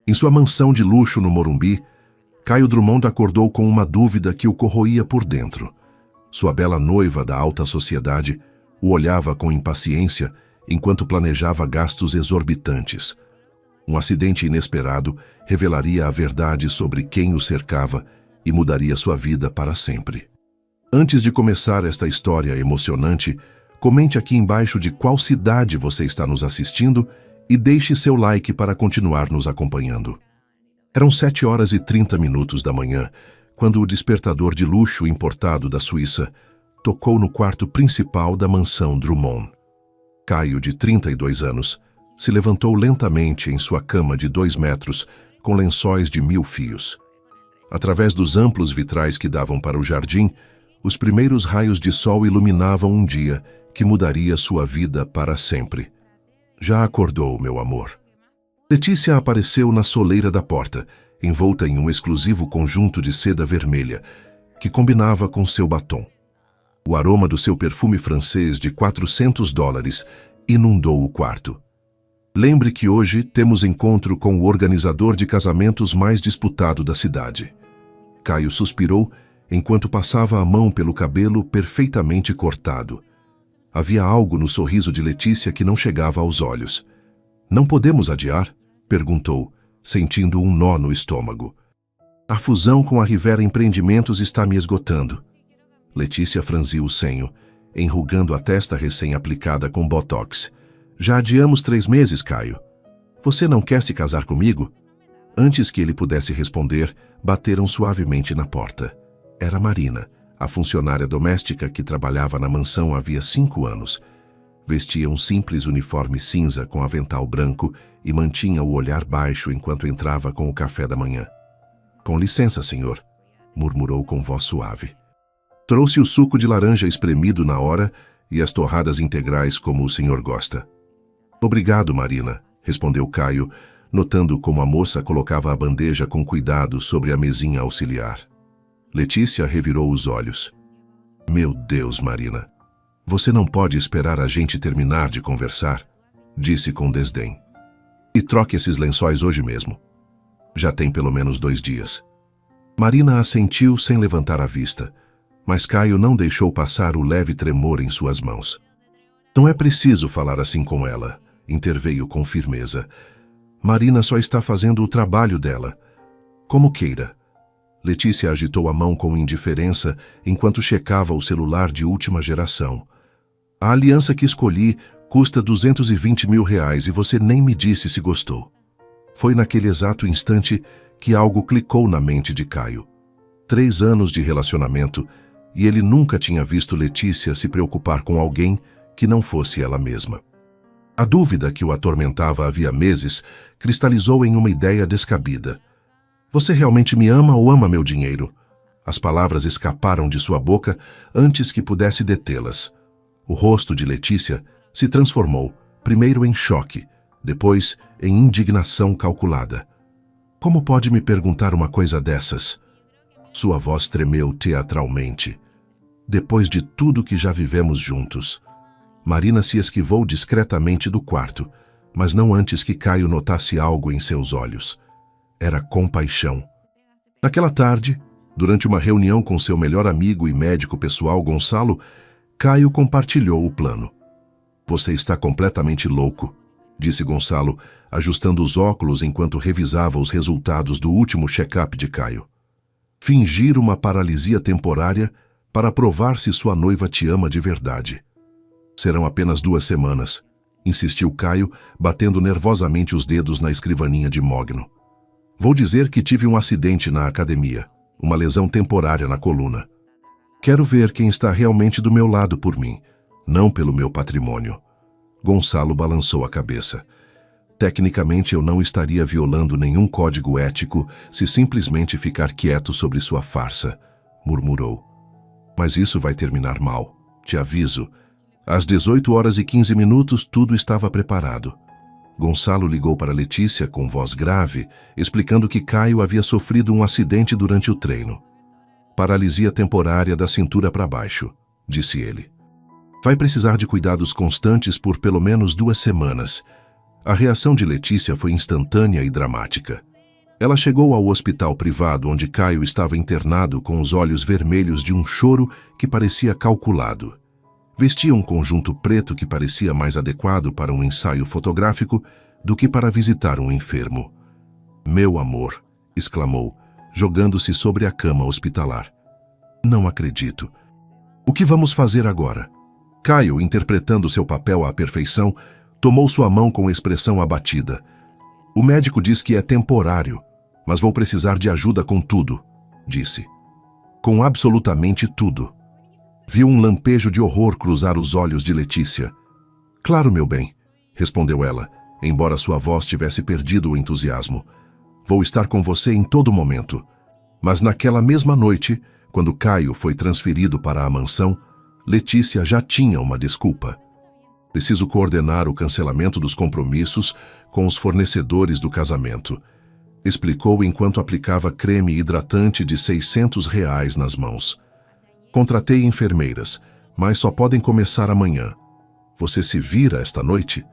Em sua mansão de luxo no Morumbi, Caio Drummond acordou com uma dúvida que o corroía por dentro. Sua bela noiva da alta sociedade o olhava com impaciência enquanto planejava gastos exorbitantes. Um acidente inesperado revelaria a verdade sobre quem o cercava e mudaria sua vida para sempre. Antes de começar esta história emocionante, comente aqui embaixo de qual cidade você está nos assistindo e deixe seu like para continuar nos acompanhando. Eram 7h30 da manhã, quando o despertador de luxo importado da Suíça tocou no quarto principal da mansão Drummond. Caio, de 32 anos, se levantou lentamente em sua cama de 2 metros, com lençóis de 1000 fios. Através dos amplos vitrais que davam para o jardim, os primeiros raios de sol iluminavam um dia que mudaria sua vida para sempre. Já acordou, meu amor? Letícia apareceu na soleira da porta, envolta em um exclusivo conjunto de seda vermelha, que combinava com seu batom. O aroma do seu perfume francês de $400 inundou o quarto. Lembre que hoje temos encontro com o organizador de casamentos mais disputado da cidade. Caio suspirou enquanto passava a mão pelo cabelo perfeitamente cortado. Havia algo no sorriso de Letícia que não chegava aos olhos. "Não podemos adiar?" perguntou, sentindo um nó no estômago. "A fusão com a Rivera Empreendimentos está me esgotando." Letícia franziu o senho, enrugando a testa recém-aplicada com botox. "Já adiamos 3 meses, Caio. Você não quer se casar comigo?" Antes que ele pudesse responder, bateram suavemente na porta. Era Marina, a funcionária doméstica que trabalhava na mansão havia 5 anos. Vestia um simples uniforme cinza com avental branco e mantinha o olhar baixo enquanto entrava com o café da manhã. "Com licença, senhor", murmurou com voz suave. Trouxe o suco de laranja espremido na hora e as torradas integrais como o senhor gosta. "Obrigado, Marina", respondeu Caio, notando como a moça colocava a bandeja com cuidado sobre a mesinha auxiliar. Letícia revirou os olhos. "Meu Deus, Marina, você não pode esperar a gente terminar de conversar", disse com desdém. "E troque esses lençóis hoje mesmo. Já tem pelo menos 2 dias." Marina assentiu sem levantar a vista, mas Caio não deixou passar o leve tremor em suas mãos. "Não é preciso falar assim com ela", interveio com firmeza. "Marina só está fazendo o trabalho dela. Como queira." Letícia agitou a mão com indiferença enquanto checava o celular de última geração. "A aliança que escolhi custa R$220 mil e você nem me disse se gostou." Foi naquele exato instante que algo clicou na mente de Caio. 3 anos de relacionamento e ele nunca tinha visto Letícia se preocupar com alguém que não fosse ela mesma. A dúvida que o atormentava havia meses cristalizou em uma ideia descabida. "Você realmente me ama ou ama meu dinheiro?" As palavras escaparam de sua boca antes que pudesse detê-las. O rosto de Letícia se transformou, primeiro em choque, depois em indignação calculada. "Como pode me perguntar uma coisa dessas?" Sua voz tremeu teatralmente. "Depois de tudo que já vivemos juntos." Marina se esquivou discretamente do quarto, mas não antes que Caio notasse algo em seus olhos. Era compaixão. Naquela tarde, durante uma reunião com seu melhor amigo e médico pessoal, Gonçalo, Caio compartilhou o plano. "Você está completamente louco", disse Gonçalo, ajustando os óculos enquanto revisava os resultados do último check-up de Caio. "Fingir uma paralisia temporária para provar se sua noiva te ama de verdade." "Serão apenas 2 semanas", insistiu Caio, batendo nervosamente os dedos na escrivaninha de mogno. "Vou dizer que tive um acidente na academia, uma lesão temporária na coluna. Quero ver quem está realmente do meu lado por mim, não pelo meu patrimônio." Gonçalo balançou a cabeça. "Tecnicamente eu não estaria violando nenhum código ético se simplesmente ficar quieto sobre sua farsa", murmurou. "Mas isso vai terminar mal, te aviso." Às 18h15 tudo estava preparado. Gonçalo ligou para Letícia com voz grave, explicando que Caio havia sofrido um acidente durante o treino. "Paralisia temporária da cintura para baixo", disse ele. "Vai precisar de cuidados constantes por pelo menos 2 semanas." A reação de Letícia foi instantânea e dramática. Ela chegou ao hospital privado onde Caio estava internado com os olhos vermelhos de um choro que parecia calculado. Vestia um conjunto preto que parecia mais adequado para um ensaio fotográfico do que para visitar um enfermo. "Meu amor", exclamou, jogando-se sobre a cama hospitalar. "Não acredito. O que vamos fazer agora?" Caio, interpretando seu papel à perfeição, tomou sua mão com expressão abatida. "O médico diz que é temporário, mas vou precisar de ajuda com tudo", disse. "Com absolutamente tudo." Viu um lampejo de horror cruzar os olhos de Letícia. "Claro, meu bem", respondeu ela, embora sua voz tivesse perdido o entusiasmo. "Vou estar com você em todo momento." Mas naquela mesma noite, quando Caio foi transferido para a mansão, Letícia já tinha uma desculpa. "Preciso coordenar o cancelamento dos compromissos com os fornecedores do casamento", explicou enquanto aplicava creme hidratante de R$ 600 nas mãos. "Contratei enfermeiras, mas só podem começar amanhã. Você se vira esta noite?"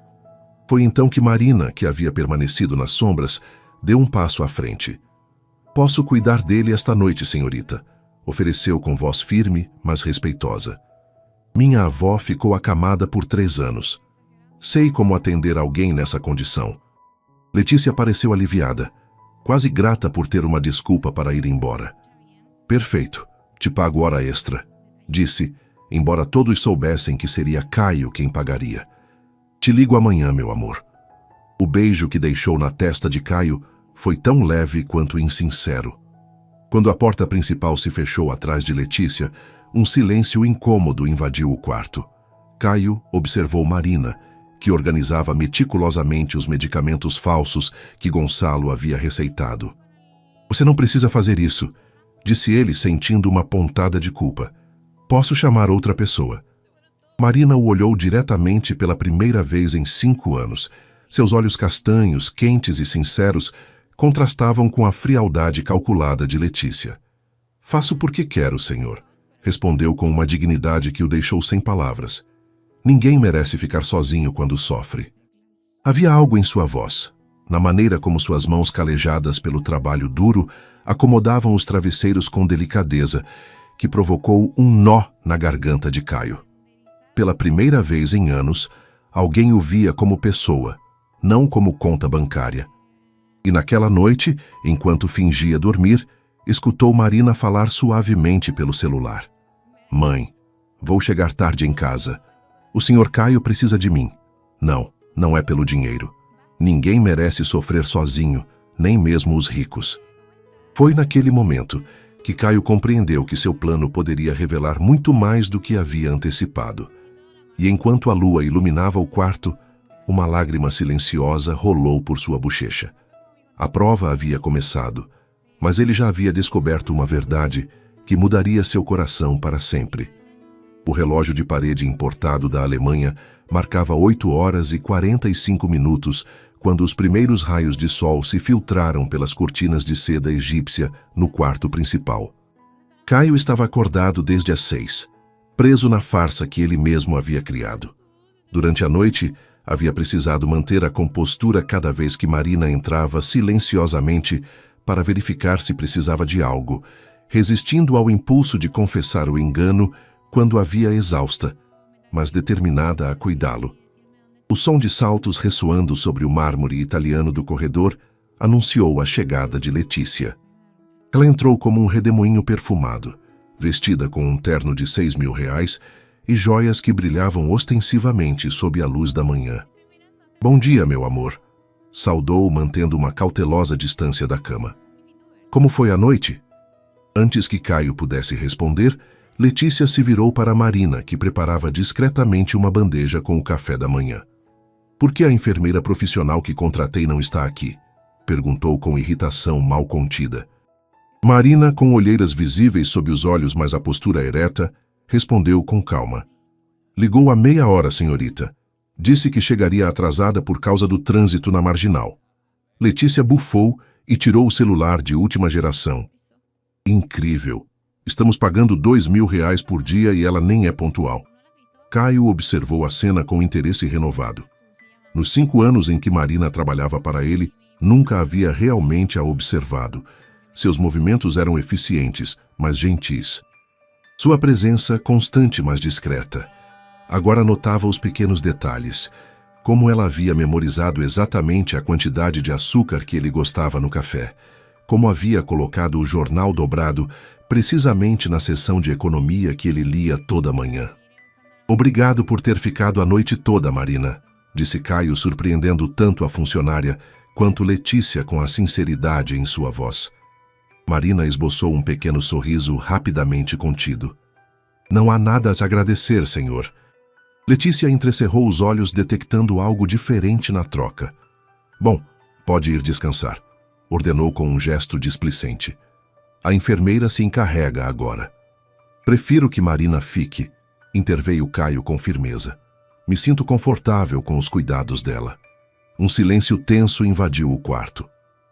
Foi então que Marina, que havia permanecido nas sombras, deu um passo à frente. "Posso cuidar dele esta noite, senhorita", ofereceu com voz firme, mas respeitosa. "Minha avó ficou acamada por 3 anos. Sei como atender alguém nessa condição." Letícia pareceu aliviada, quase grata por ter uma desculpa para ir embora. "Perfeito, te pago hora extra", disse, embora todos soubessem que seria Caio quem pagaria. "Te ligo amanhã, meu amor." O beijo que deixou na testa de Caio foi tão leve quanto insincero. Quando a porta principal se fechou atrás de Letícia, um silêncio incômodo invadiu o quarto. Caio observou Marina, que organizava meticulosamente os medicamentos falsos que Gonçalo havia receitado. "Você não precisa fazer isso", disse ele, sentindo uma pontada de culpa. "Posso chamar outra pessoa." Marina o olhou diretamente pela primeira vez em 5 anos. Seus olhos castanhos, quentes e sinceros, contrastavam com a frialdade calculada de Letícia. "Faço porque quero, senhor", respondeu com uma dignidade que o deixou sem palavras. Ninguém merece ficar sozinho quando sofre. Havia algo em sua voz, na maneira como suas mãos calejadas pelo trabalho duro acomodavam os travesseiros com delicadeza, que provocou um nó na garganta de Caio. Pela primeira vez em anos, alguém o via como pessoa, não como conta bancária. E naquela noite, enquanto fingia dormir, escutou Marina falar suavemente pelo celular. "Mãe, vou chegar tarde em casa. O senhor Caio precisa de mim. Não, não é pelo dinheiro. Ninguém merece sofrer sozinho, nem mesmo os ricos." Foi naquele momento que Caio compreendeu que seu plano poderia revelar muito mais do que havia antecipado. E enquanto a lua iluminava o quarto, uma lágrima silenciosa rolou por sua bochecha. A prova havia começado, mas ele já havia descoberto uma verdade que mudaria seu coração para sempre. O relógio de parede importado da Alemanha marcava 8h45 quando os primeiros raios de sol se filtraram pelas cortinas de seda egípcia no quarto principal. Caio estava acordado desde as 6, preso na farsa que ele mesmo havia criado. Durante a noite, havia precisado manter a compostura cada vez que Marina entrava silenciosamente para verificar se precisava de algo, resistindo ao impulso de confessar o engano quando a via exausta, mas determinada a cuidá-lo. O som de saltos ressoando sobre o mármore italiano do corredor anunciou a chegada de Letícia. Ela entrou como um redemoinho perfumado, vestida com um terno de R$ 6.000 e joias que brilhavam ostensivamente sob a luz da manhã. "Bom dia, meu amor", saudou, mantendo uma cautelosa distância da cama. "Como foi a noite?" Antes que Caio pudesse responder, Letícia se virou para Marina, que preparava discretamente uma bandeja com o café da manhã. "Por que a enfermeira profissional que contratei não está aqui?" perguntou com irritação mal contida. Marina, com olheiras visíveis sob os olhos, mas a postura ereta, respondeu com calma. "Ligou há meia hora, senhorita. Disse que chegaria atrasada por causa do trânsito na Marginal." Letícia bufou e tirou o celular de última geração. "Incrível. Estamos pagando R$ 2.000 por dia e ela nem é pontual." Caio observou a cena com interesse renovado. Nos 5 anos em que Marina trabalhava para ele, Nunca havia realmente a observado. Seus movimentos eram eficientes, mas gentis. Sua presença constante, mas discreta. Agora notava os pequenos detalhes. Como ela havia memorizado exatamente a quantidade de açúcar que ele gostava no café. Como havia colocado o jornal dobrado precisamente na seção de economia que ele lia toda manhã. Obrigado por ter ficado a noite toda, Marina, disse Caio, surpreendendo tanto a funcionária quanto Letícia com a sinceridade em sua voz. Marina esboçou um pequeno sorriso rapidamente contido. Não há nada a agradecer, senhor. Letícia entrecerrou os olhos, detectando algo diferente na troca. Bom, pode ir descansar, ordenou com um gesto displicente. A enfermeira se encarrega agora. Prefiro que Marina fique, interveio Caio com firmeza. Me sinto confortável com os cuidados dela. Um silêncio tenso invadiu o quarto.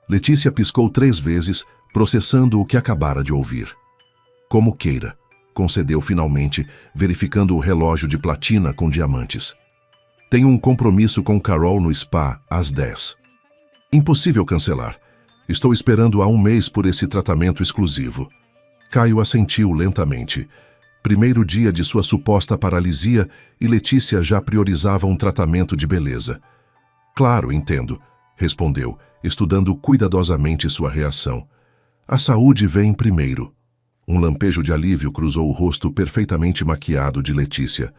Letícia piscou 3 vezes, processando o que acabara de ouvir. Como queira, concedeu finalmente, verificando o relógio de platina com diamantes. Tenho um compromisso com Carol no spa às 10. Impossível cancelar. Estou esperando há 1 mês por esse tratamento exclusivo. Caio assentiu lentamente. Primeiro dia de sua suposta paralisia e Letícia já priorizava um tratamento de beleza. Claro, entendo, respondeu, estudando cuidadosamente sua reação. A saúde vem primeiro. Um lampejo de alívio cruzou o rosto perfeitamente maquiado de Letícia.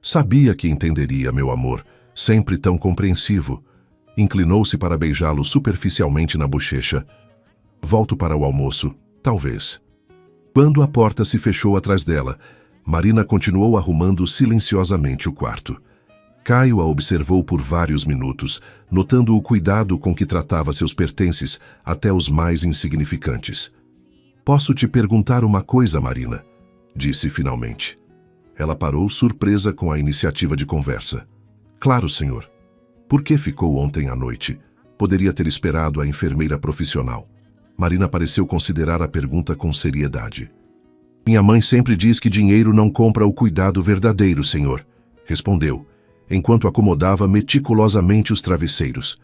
Sabia que entenderia, meu amor, sempre tão compreensivo. Inclinou-se para beijá-lo superficialmente na bochecha. Volto para o almoço, talvez. Quando a porta se fechou atrás dela, Marina continuou arrumando silenciosamente o quarto. Caio a observou por vários minutos, notando o cuidado com que tratava seus pertences, até os mais insignificantes. Posso te perguntar uma coisa, Marina? Disse finalmente. Ela parou, surpresa com a iniciativa de conversa. Claro, senhor. Por que ficou ontem à noite? Poderia ter esperado a enfermeira profissional. Marina pareceu considerar a pergunta com seriedade. Minha mãe sempre diz que dinheiro não compra o cuidado verdadeiro, senhor, respondeu, enquanto acomodava meticulosamente os travesseiros.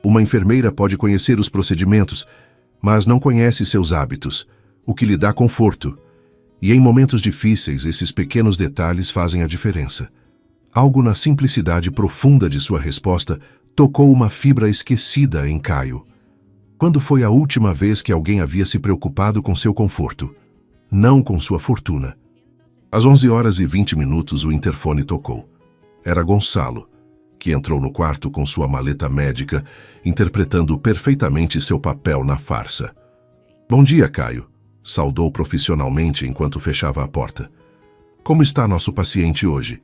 Uma enfermeira pode conhecer os procedimentos, mas não conhece seus hábitos, o que lhe dá conforto. E em momentos difíceis, esses pequenos detalhes fazem a diferença. Algo na simplicidade profunda de sua resposta tocou uma fibra esquecida em Caio. Quando foi a última vez que alguém havia se preocupado com seu conforto? Não com sua fortuna. Às 11h20 o interfone tocou. Era Gonçalo, que entrou no quarto com sua maleta médica, interpretando perfeitamente seu papel na farsa. Bom dia, Caio, saudou profissionalmente enquanto fechava a porta. Como está nosso paciente hoje?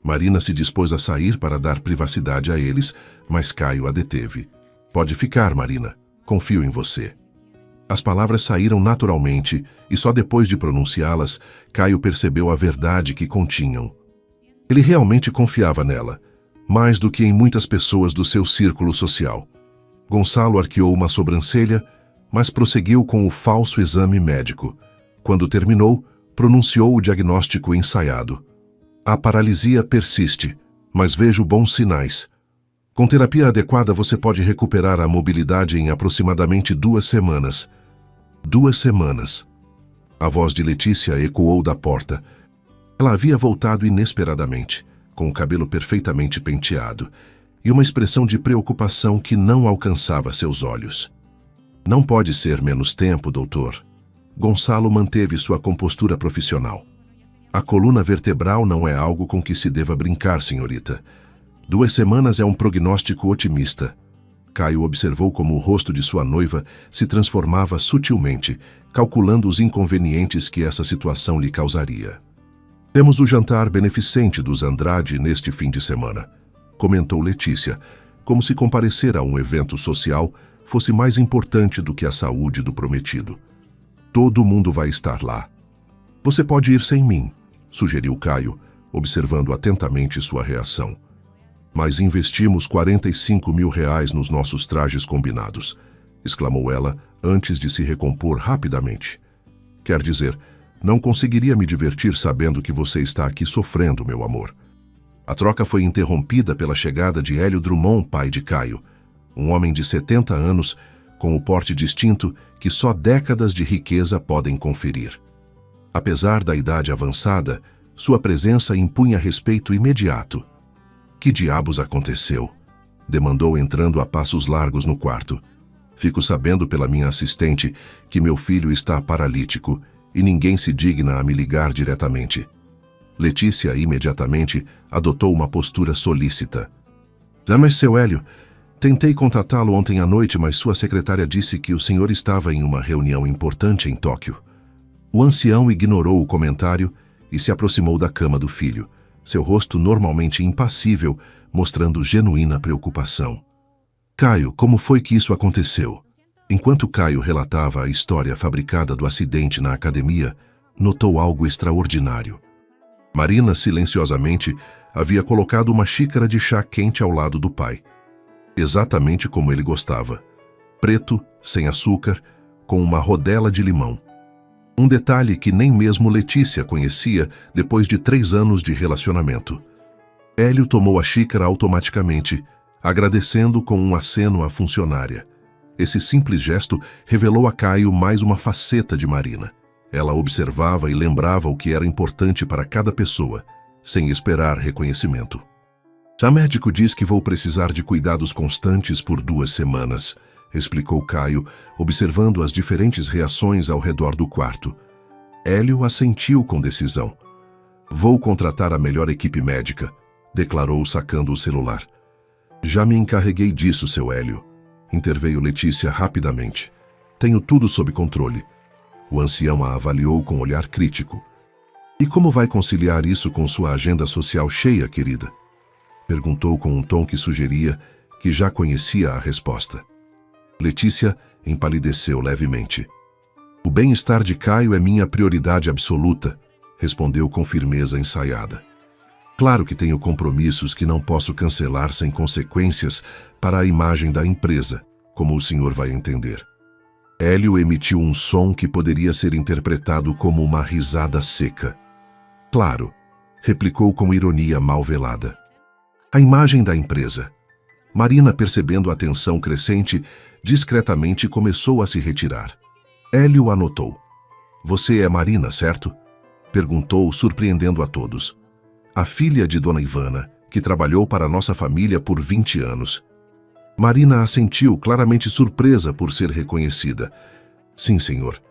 Marina se dispôs a sair para dar privacidade a eles, mas Caio a deteve. Pode ficar, Marina. Confio em você. As palavras saíram naturalmente e só depois de pronunciá-las, Caio percebeu a verdade que continham. Ele realmente confiava nela, mais do que em muitas pessoas do seu círculo social. Gonçalo arqueou uma sobrancelha, mas prosseguiu com o falso exame médico. Quando terminou, pronunciou o diagnóstico ensaiado. A paralisia persiste, mas vejo bons sinais. Com terapia adequada você pode recuperar a mobilidade em aproximadamente 2 semanas. 2 semanas. A voz de Letícia ecoou da porta. Ela havia voltado inesperadamente, com o cabelo perfeitamente penteado, e uma expressão de preocupação que não alcançava seus olhos. Não pode ser menos tempo, doutor. Gonçalo manteve sua compostura profissional. A coluna vertebral não é algo com que se deva brincar, senhorita. 2 semanas é um prognóstico otimista. Caio observou como o rosto de sua noiva se transformava sutilmente, calculando os inconvenientes que essa situação lhe causaria. Temos o jantar beneficente dos Andrade neste fim de semana, comentou Letícia, como se comparecer a um evento social fosse mais importante do que a saúde do prometido. Todo mundo vai estar lá. Você pode ir sem mim, sugeriu Caio, observando atentamente sua reação. Mas investimos R$ 45.000 nos nossos trajes combinados, exclamou ela antes de se recompor rapidamente. Quer dizer, não conseguiria me divertir sabendo que você está aqui sofrendo, meu amor. A troca foi interrompida pela chegada de Hélio Drummond, pai de Caio. Um homem de 70 anos, com o porte distinto que só décadas de riqueza podem conferir. Apesar da idade avançada, sua presença impunha respeito imediato. Que diabos aconteceu? Demandou entrando a passos largos no quarto. Fico sabendo pela minha assistente que meu filho está paralítico e ninguém se digna a me ligar diretamente. Letícia imediatamente adotou uma postura solícita. Mas, seu Hélio, tentei contatá-lo ontem à noite, mas sua secretária disse que o senhor estava em uma reunião importante em Tóquio. O ancião ignorou o comentário e se aproximou da cama do filho, seu rosto normalmente impassível, mostrando genuína preocupação. Caio, como foi que isso aconteceu? Enquanto Caio relatava a história fabricada do acidente na academia, notou algo extraordinário. Marina, silenciosamente, havia colocado uma xícara de chá quente ao lado do pai. Exatamente como ele gostava. Preto, sem açúcar, com uma rodela de limão. Um detalhe que nem mesmo Letícia conhecia depois de 3 anos de relacionamento. Hélio tomou a xícara automaticamente, agradecendo com um aceno à funcionária. Esse simples gesto revelou a Caio mais uma faceta de Marina. Ela observava e lembrava o que era importante para cada pessoa, sem esperar reconhecimento. "O médico diz que vou precisar de cuidados constantes por 2 semanas", explicou Caio, observando as diferentes reações ao redor do quarto. Hélio assentiu com decisão. "Vou contratar a melhor equipe médica", declarou sacando o celular. "Já me encarreguei disso, seu Hélio", interveio Letícia rapidamente. "Tenho tudo sob controle." O ancião a avaliou com olhar crítico. "E como vai conciliar isso com sua agenda social cheia, querida?" Perguntou com um tom que sugeria que já conhecia a resposta. Letícia empalideceu levemente. "O bem-estar de Caio é minha prioridade absoluta", respondeu com firmeza ensaiada. "Claro que tenho compromissos que não posso cancelar sem consequências para a imagem da empresa, como o senhor vai entender." Hélio emitiu um som que poderia ser interpretado como uma risada seca. "Claro", replicou com ironia mal velada. "A imagem da empresa." Marina, percebendo a tensão crescente, discretamente começou a se retirar. Hélio anotou. "Você é Marina, certo?" perguntou, surpreendendo a todos. "A filha de Dona Ivana, que trabalhou para nossa família por 20 anos. Marina assentiu, claramente surpresa por ser reconhecida. "Sim, senhor.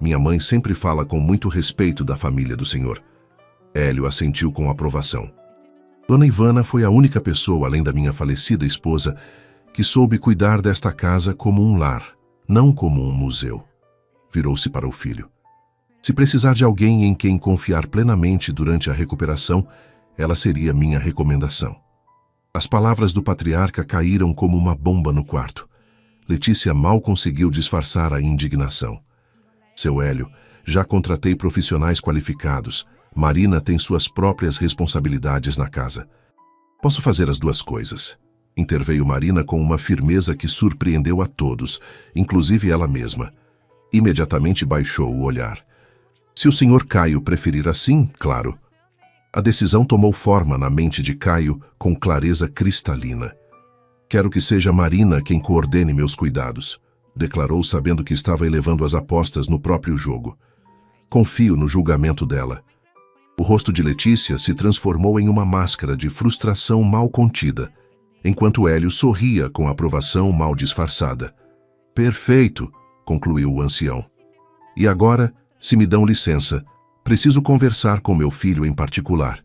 Minha mãe sempre fala com muito respeito da família do senhor." Hélio assentiu com aprovação. "Dona Ivana foi a única pessoa, além da minha falecida esposa, que soube cuidar desta casa como um lar, não como um museu." Virou-se para o filho. "Se precisar de alguém em quem confiar plenamente durante a recuperação, ela seria minha recomendação." As palavras do patriarca caíram como uma bomba no quarto. Letícia mal conseguiu disfarçar a indignação. "Seu Hélio, já contratei profissionais qualificados. Marina tem suas próprias responsabilidades na casa." "Posso fazer as 2 coisas", interveio Marina com uma firmeza que surpreendeu a todos, inclusive ela mesma. Imediatamente baixou o olhar. "Se o senhor Caio preferir assim, claro." A decisão tomou forma na mente de Caio com clareza cristalina. "Quero que seja Marina quem coordene meus cuidados", declarou, sabendo que estava elevando as apostas no próprio jogo. "Confio no julgamento dela." O rosto de Letícia se transformou em uma máscara de frustração mal contida, enquanto Hélio sorria com aprovação mal disfarçada. "Perfeito", concluiu o ancião. "E agora, se me dão licença, preciso conversar com meu filho em particular."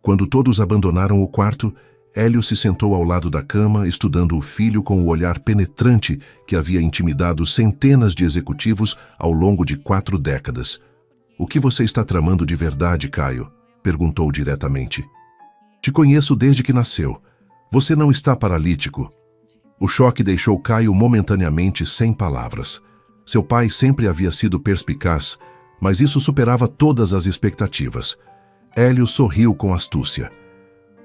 Quando todos abandonaram o quarto, Hélio se sentou ao lado da cama, estudando o filho com o olhar penetrante que havia intimidado centenas de executivos ao longo de 4 décadas. "O que você está tramando de verdade, Caio?" perguntou diretamente. "Te conheço desde que nasceu. Você não está paralítico." O choque deixou Caio momentaneamente sem palavras. Seu pai sempre havia sido perspicaz, mas isso superava todas as expectativas. Hélio sorriu com astúcia.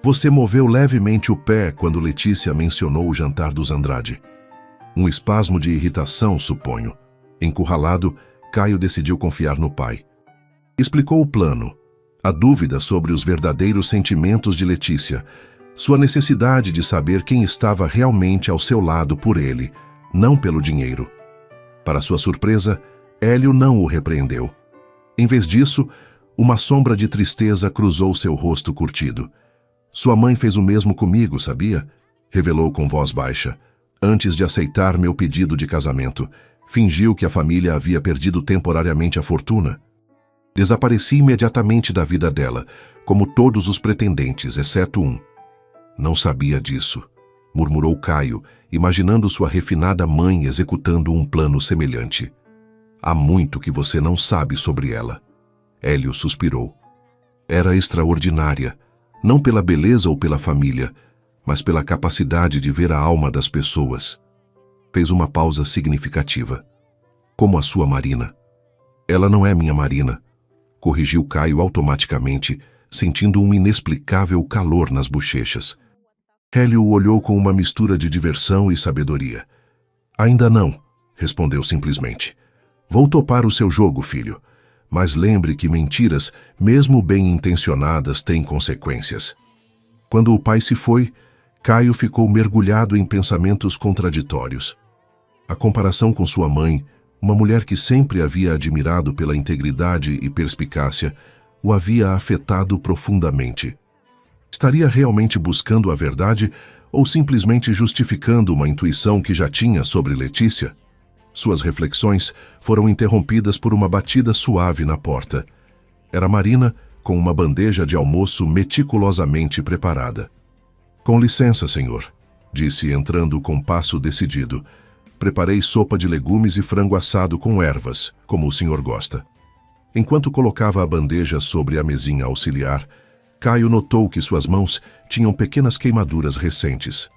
"Você moveu levemente o pé quando Letícia mencionou o jantar dos Andrade." Um espasmo de irritação, suponho. Encurralado, Caio decidiu confiar no pai. Explicou o plano. A dúvida sobre os verdadeiros sentimentos de Letícia. Sua necessidade de saber quem estava realmente ao seu lado por ele, não pelo dinheiro. Para sua surpresa, Hélio não o repreendeu. Em vez disso, uma sombra de tristeza cruzou seu rosto curtido. Sua mãe fez o mesmo comigo, sabia? Revelou com voz baixa. Antes de aceitar meu pedido de casamento, fingiu que a família havia perdido temporariamente a fortuna. Desapareci imediatamente da vida dela, como todos os pretendentes, exceto um. Não sabia disso, murmurou Caio, imaginando sua refinada mãe executando um plano semelhante. Há muito que você não sabe sobre ela. Hélio suspirou. Era extraordinária, não pela beleza ou pela família, mas pela capacidade de ver a alma das pessoas. Fez uma pausa significativa. Como a sua Marina. Ela não é minha Marina, corrigiu Caio automaticamente, sentindo um inexplicável calor nas bochechas. Hélio o olhou com uma mistura de diversão e sabedoria. Ainda não, respondeu simplesmente. Vou topar o seu jogo, filho. Mas lembre que mentiras, mesmo bem intencionadas, têm consequências. Quando o pai se foi, Caio ficou mergulhado em pensamentos contraditórios. A comparação com sua mãe, uma mulher que sempre havia admirado pela integridade e perspicácia, o havia afetado profundamente. Estaria realmente buscando a verdade ou simplesmente justificando uma intuição que já tinha sobre Letícia? Suas reflexões foram interrompidas por uma batida suave na porta. Era Marina, com uma bandeja de almoço meticulosamente preparada. Com licença, senhor, disse entrando com passo decidido. Preparei sopa de legumes e frango assado com ervas, como o senhor gosta. Enquanto colocava a bandeja sobre a mesinha auxiliar, Caio notou que suas mãos tinham pequenas queimaduras recentes.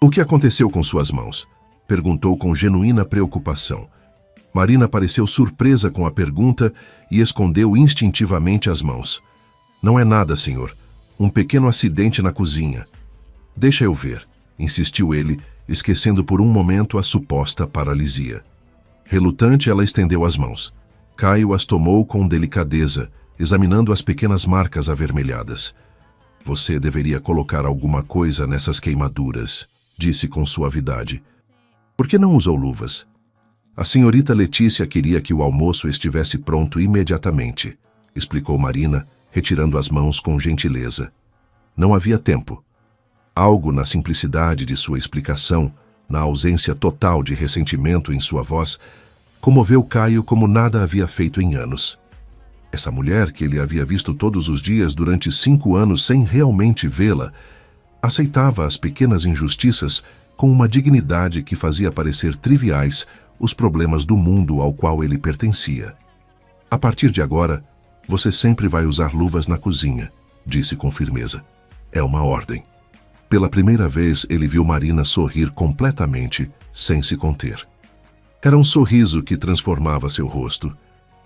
O que aconteceu com suas mãos? Perguntou com genuína preocupação. Marina pareceu surpresa com a pergunta e escondeu instintivamente as mãos. Não é nada, senhor. Um pequeno acidente na cozinha. Deixa eu ver, insistiu ele, esquecendo por um momento a suposta paralisia. Relutante, ela estendeu as mãos. Caio as tomou com delicadeza, examinando as pequenas marcas avermelhadas. Você deveria colocar alguma coisa nessas queimaduras, disse com suavidade. Por que não usou luvas? A senhorita Letícia queria que o almoço estivesse pronto imediatamente, explicou Marina, retirando as mãos com gentileza. Não havia tempo. Algo na simplicidade de sua explicação, na ausência total de ressentimento em sua voz, comoveu Caio como nada havia feito em anos. Essa mulher que ele havia visto todos os dias durante 5 anos sem realmente vê-la, aceitava as pequenas injustiças com uma dignidade que fazia parecer triviais os problemas do mundo ao qual ele pertencia. A partir de agora, você sempre vai usar luvas na cozinha, disse com firmeza. É uma ordem. Pela primeira vez, ele viu Marina sorrir completamente, sem se conter. Era um sorriso que transformava seu rosto,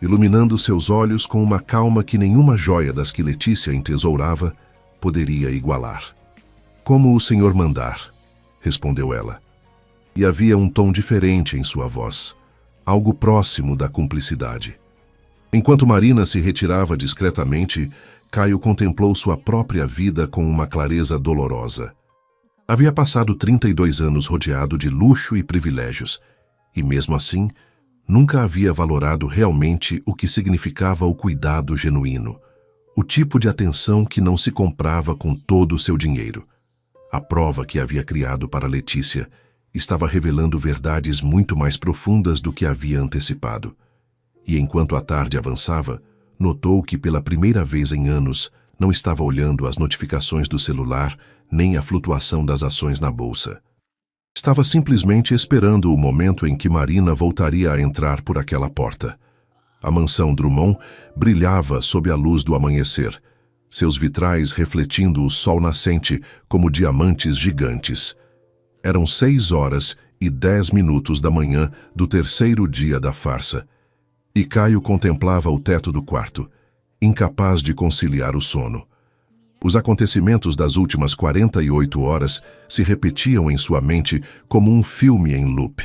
iluminando seus olhos com uma calma que nenhuma joia das que Letícia entesourava poderia igualar. Como o senhor mandar, respondeu ela. E havia um tom diferente em sua voz, algo próximo da cumplicidade. Enquanto Marina se retirava discretamente, Caio contemplou sua própria vida com uma clareza dolorosa. Havia passado 32 anos rodeado de luxo e privilégios, e mesmo assim, nunca havia valorado realmente o que significava o cuidado genuíno, o tipo de atenção que não se comprava com todo o seu dinheiro. A prova que havia criado para Letícia estava revelando verdades muito mais profundas do que havia antecipado. E enquanto a tarde avançava, notou que pela primeira vez em anos não estava olhando as notificações do celular nem a flutuação das ações na bolsa. Estava simplesmente esperando o momento em que Marina voltaria a entrar por aquela porta. A mansão Drummond brilhava sob a luz do amanhecer, seus vitrais refletindo o sol nascente como diamantes gigantes. Eram 6h10 da manhã do terceiro dia da farsa, e Caio contemplava o teto do quarto, incapaz de conciliar o sono. Os acontecimentos das últimas 48 horas se repetiam em sua mente como um filme em loop.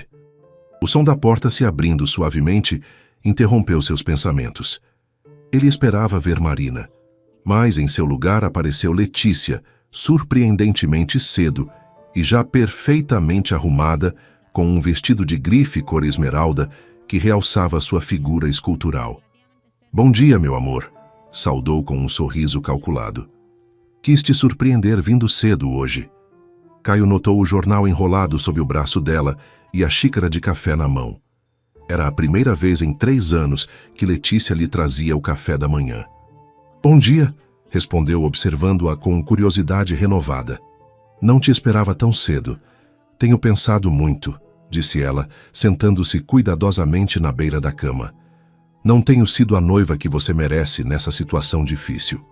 O som da porta se abrindo suavemente interrompeu seus pensamentos. Ele esperava ver Marina, mas em seu lugar apareceu Letícia, surpreendentemente cedo e já perfeitamente arrumada, com um vestido de grife cor esmeralda que realçava sua figura escultural. "Bom dia, meu amor", saudou com um sorriso calculado. "Quis te surpreender vindo cedo hoje." Caio notou o jornal enrolado sob o braço dela e a xícara de café na mão. Era a primeira vez em 3 anos que Letícia lhe trazia o café da manhã. "Bom dia", respondeu observando-a com curiosidade renovada. "Não te esperava tão cedo. Tenho pensado muito", disse ela, sentando-se cuidadosamente na beira da cama. "Não tenho sido a noiva que você merece nessa situação difícil."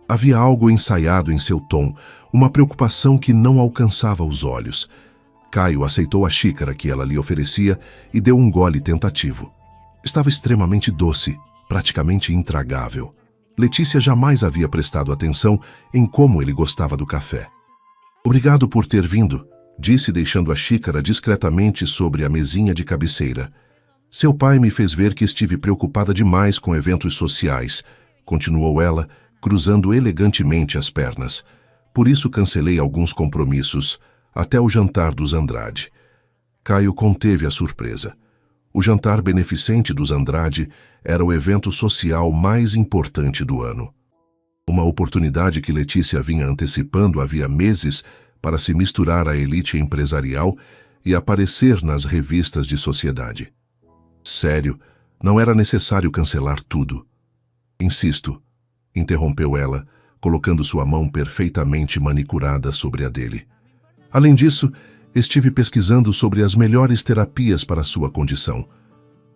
Havia algo ensaiado em seu tom, uma preocupação que não alcançava os olhos. Caio aceitou a xícara que ela lhe oferecia e deu um gole tentativo. Estava extremamente doce, praticamente intragável. Letícia jamais havia prestado atenção em como ele gostava do café. "Obrigado por ter vindo", disse deixando a xícara discretamente sobre a mesinha de cabeceira. "Seu pai me fez ver que estive preocupada demais com eventos sociais", continuou ela, cruzando elegantemente as pernas. "Por isso cancelei alguns compromissos, até o jantar dos Andrade." Caio conteve a surpresa. O jantar beneficente dos Andrade era o evento social mais importante do ano. Uma oportunidade que Letícia vinha antecipando havia meses para se misturar à elite empresarial e aparecer nas revistas de sociedade. "Sério, não era necessário cancelar tudo." "Insisto", interrompeu ela, colocando sua mão perfeitamente manicurada sobre a dele. "Além disso, estive pesquisando sobre as melhores terapias para sua condição.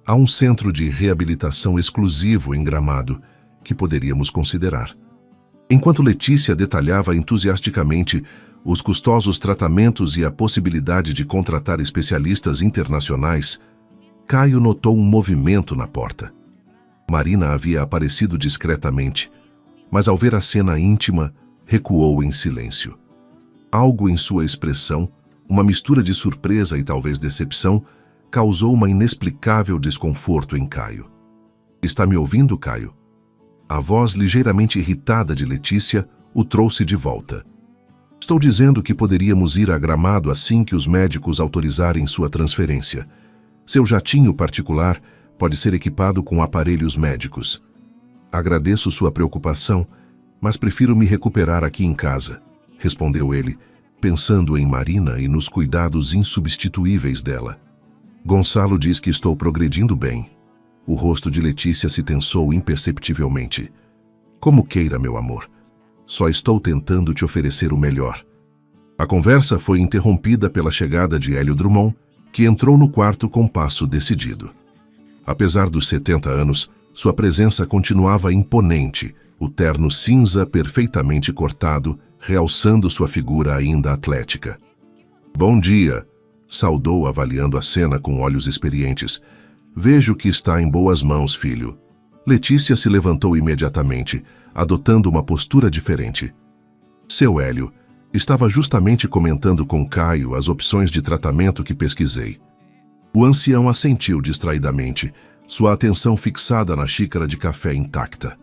Há um centro de reabilitação exclusivo em Gramado que poderíamos considerar." Enquanto Letícia detalhava entusiasticamente os custosos tratamentos e a possibilidade de contratar especialistas internacionais, Caio notou um movimento na porta. Marina havia aparecido discretamente, mas ao ver a cena íntima, recuou em silêncio. Algo em sua expressão, uma mistura de surpresa e talvez decepção, causou uma inexplicável desconforto em Caio. "Está me ouvindo, Caio?" A voz ligeiramente irritada de Letícia o trouxe de volta. "Estou dizendo que poderíamos ir a Gramado assim que os médicos autorizarem sua transferência. Seu jatinho particular pode ser equipado com aparelhos médicos. Agradeço sua preocupação, mas prefiro me recuperar aqui em casa", respondeu ele, pensando em Marina e nos cuidados insubstituíveis dela. "Gonçalo diz que estou progredindo bem." O rosto de Letícia se tensou imperceptivelmente. "Como queira, meu amor. Só estou tentando te oferecer o melhor." A conversa foi interrompida pela chegada de Hélio Drummond, que entrou no quarto com passo decidido. Apesar dos 70 anos, sua presença continuava imponente, o terno cinza perfeitamente cortado, realçando sua figura ainda atlética. "Bom dia", saudou avaliando a cena com olhos experientes. "Vejo que está em boas mãos, filho." Letícia se levantou imediatamente, adotando uma postura diferente. "Seu Hélio, estava justamente comentando com Caio as opções de tratamento que pesquisei." O ancião assentiu distraidamente, sua atenção fixada na xícara de café intacta.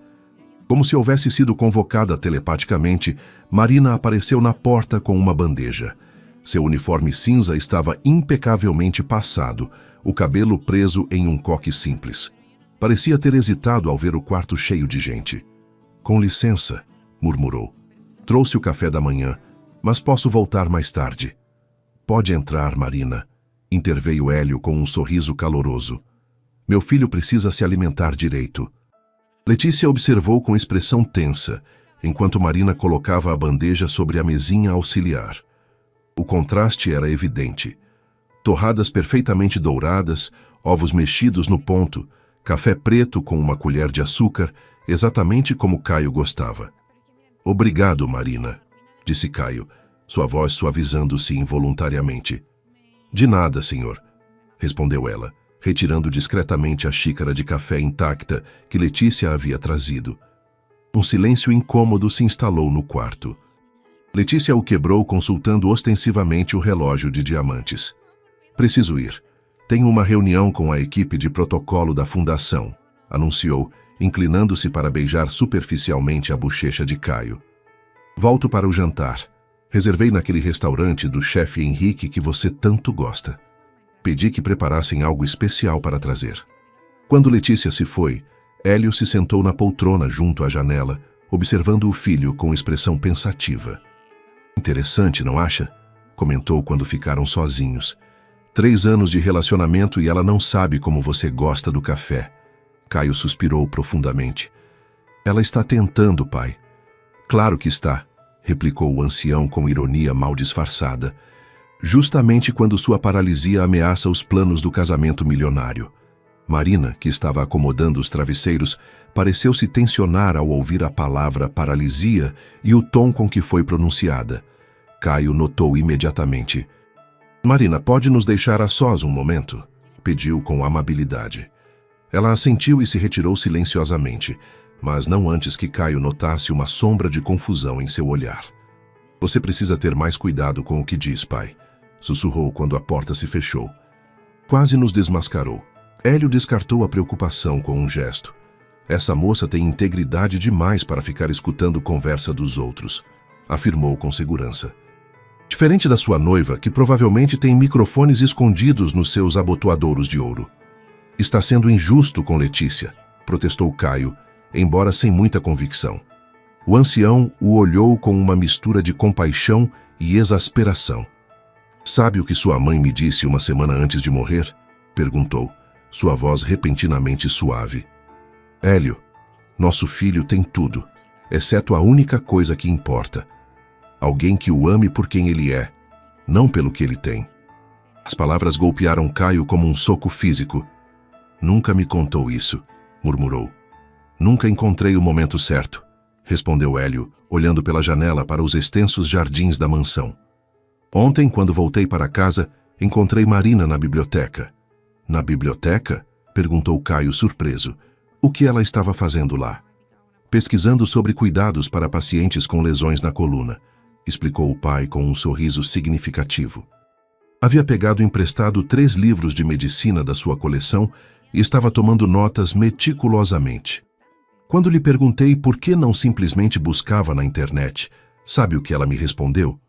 Como se houvesse sido convocada telepaticamente, Marina apareceu na porta com uma bandeja. Seu uniforme cinza estava impecavelmente passado, o cabelo preso em um coque simples. Parecia ter hesitado ao ver o quarto cheio de gente. "Com licença", murmurou. "Trouxe o café da manhã, mas posso voltar mais tarde." "Pode entrar, Marina", interveio Hélio com um sorriso caloroso. "Meu filho precisa se alimentar direito." Letícia observou com expressão tensa, enquanto Marina colocava a bandeja sobre a mesinha auxiliar. O contraste era evidente. Torradas perfeitamente douradas, ovos mexidos no ponto, café preto com uma colher de açúcar, exatamente como Caio gostava. "Obrigado, Marina", disse Caio, sua voz suavizando-se involuntariamente. "De nada, senhor", respondeu ela, retirando discretamente a xícara de café intacta que Letícia havia trazido. Um silêncio incômodo se instalou no quarto. Letícia o quebrou consultando ostensivamente o relógio de diamantes. "Preciso ir. Tenho uma reunião com a equipe de protocolo da fundação", anunciou, inclinando-se para beijar superficialmente a bochecha de Caio. Volto para o jantar. Reservei naquele restaurante do chefe Henrique que você tanto gosta. Pedi que preparassem algo especial para trazer. Quando Letícia se foi, Hélio se sentou na poltrona junto à janela, observando o filho com expressão pensativa. Interessante, não acha? Comentou quando ficaram sozinhos. 3 anos de relacionamento e ela não sabe como você gosta do café. Caio suspirou profundamente. Ela está tentando, pai. Claro que está, replicou o ancião com ironia mal disfarçada. Justamente quando sua paralisia ameaça os planos do casamento milionário. Marina, que estava acomodando os travesseiros, pareceu se tensionar ao ouvir a palavra paralisia e o tom com que foi pronunciada. Caio notou imediatamente. Marina, pode nos deixar a sós um momento? Pediu com amabilidade. Ela assentiu e se retirou silenciosamente, mas não antes que Caio notasse uma sombra de confusão em seu olhar. Você precisa ter mais cuidado com o que diz, pai, sussurrou quando a porta se fechou. Quase nos desmascarou. Hélio descartou a preocupação com um gesto. Essa moça tem integridade demais para ficar escutando conversa dos outros, afirmou com segurança. Diferente da sua noiva, que provavelmente tem microfones escondidos nos seus abotoadouros de ouro. Está sendo injusto com Letícia, protestou Caio, embora sem muita convicção. O ancião o olhou com uma mistura de compaixão e exasperação. Sabe o que sua mãe me disse uma semana antes de morrer? Perguntou, sua voz repentinamente suave. Hélio, nosso filho tem tudo, exceto a única coisa que importa. Alguém que o ame por quem ele é, não pelo que ele tem. As palavras golpearam Caio como um soco físico. Nunca me contou isso, murmurou. Nunca encontrei o momento certo, respondeu Hélio, olhando pela janela para os extensos jardins da mansão. Ontem, quando voltei para casa, encontrei Marina na biblioteca. Na biblioteca? Perguntou Caio surpreso. O que ela estava fazendo lá? Pesquisando sobre cuidados para pacientes com lesões na coluna, explicou o pai com um sorriso significativo. Havia pegado emprestado 3 livros de medicina da sua coleção e estava tomando notas meticulosamente. Quando lhe perguntei por que não simplesmente buscava na internet, sabe o que ela me respondeu?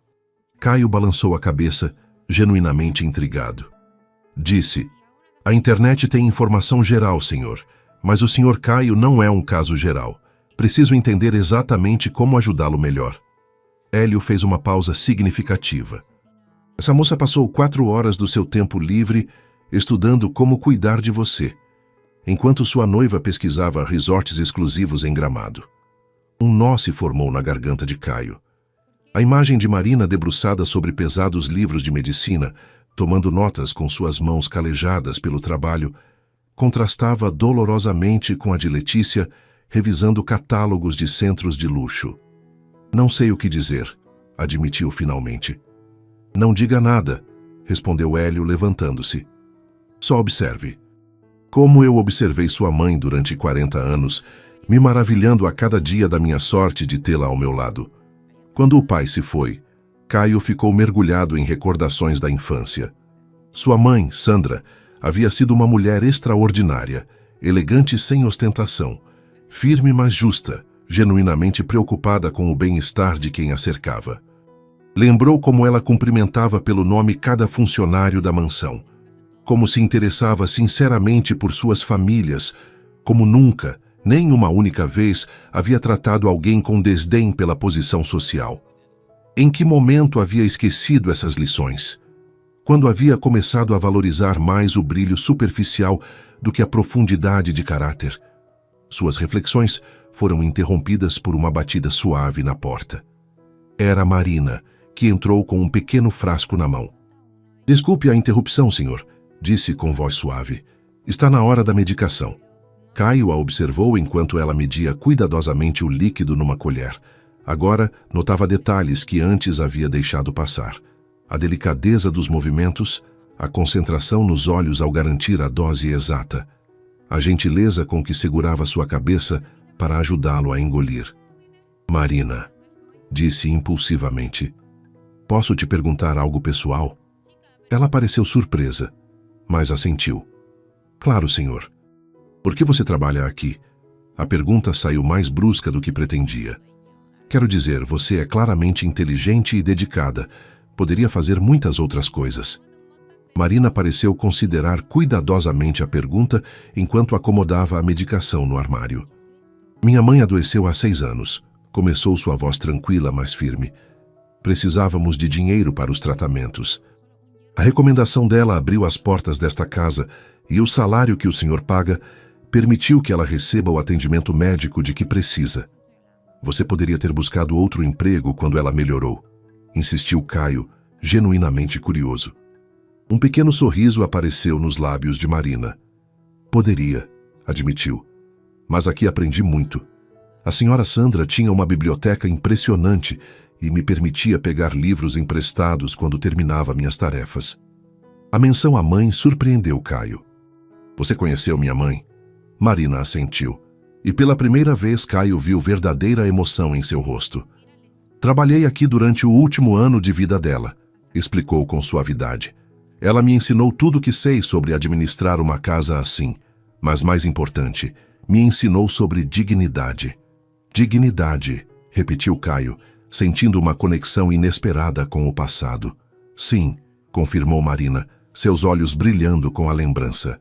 Caio balançou a cabeça, genuinamente intrigado. Disse, a internet tem informação geral, senhor, mas o senhor Caio não é um caso geral. Preciso entender exatamente como ajudá-lo melhor. Hélio fez uma pausa significativa. Essa moça passou 4 horas do seu tempo livre estudando como cuidar de você, enquanto sua noiva pesquisava resorts exclusivos em Gramado. Um nó se formou na garganta de Caio. A imagem de Marina debruçada sobre pesados livros de medicina, tomando notas com suas mãos calejadas pelo trabalho, contrastava dolorosamente com a de Letícia, revisando catálogos de centros de luxo. Não sei o que dizer, admitiu finalmente. Não diga nada, respondeu Hélio levantando-se. Só observe. Como eu observei sua mãe durante 40 anos, me maravilhando a cada dia da minha sorte de tê-la ao meu lado. Quando o pai se foi, Caio ficou mergulhado em recordações da infância. Sua mãe, Sandra, havia sido uma mulher extraordinária, elegante sem ostentação, firme mas justa, genuinamente preocupada com o bem-estar de quem a cercava. Lembrou como ela cumprimentava pelo nome cada funcionário da mansão, como se interessava sinceramente por suas famílias, como nunca, nem uma única vez, havia tratado alguém com desdém pela posição social. Em que momento havia esquecido essas lições? Quando havia começado a valorizar mais o brilho superficial do que a profundidade de caráter? Suas reflexões foram interrompidas por uma batida suave na porta. Era Marina, que entrou com um pequeno frasco na mão. Desculpe a interrupção, senhor, disse com voz suave. Está na hora da medicação. Caio a observou enquanto ela media cuidadosamente o líquido numa colher. Agora notava detalhes que antes havia deixado passar. A delicadeza dos movimentos, a concentração nos olhos ao garantir a dose exata, a gentileza com que segurava sua cabeça para ajudá-lo a engolir. Marina, disse impulsivamente, posso te perguntar algo pessoal? Ela pareceu surpresa, mas assentiu. Claro, senhor. Por que você trabalha aqui? A pergunta saiu mais brusca do que pretendia. Quero dizer, você é claramente inteligente e dedicada. Poderia fazer muitas outras coisas. Marina pareceu considerar cuidadosamente a pergunta enquanto acomodava a medicação no armário. Minha mãe adoeceu há 6 anos. Começou sua voz tranquila, mas firme. Precisávamos de dinheiro para os tratamentos. A recomendação dela abriu as portas desta casa e o salário que o senhor paga permitiu que ela receba o atendimento médico de que precisa. Você poderia ter buscado outro emprego quando ela melhorou, insistiu Caio, genuinamente curioso. Um pequeno sorriso apareceu nos lábios de Marina. Poderia, admitiu. Mas aqui aprendi muito. A senhora Sandra tinha uma biblioteca impressionante e me permitia pegar livros emprestados quando terminava minhas tarefas. A menção à mãe surpreendeu Caio. Você conheceu minha mãe? Marina assentiu. E pela primeira vez Caio viu verdadeira emoção em seu rosto. Trabalhei aqui durante o último ano de vida dela, explicou com suavidade. Ela me ensinou tudo o que sei sobre administrar uma casa assim, mas mais importante, me ensinou sobre dignidade. Dignidade, repetiu Caio, sentindo uma conexão inesperada com o passado. Sim, confirmou Marina, seus olhos brilhando com a lembrança.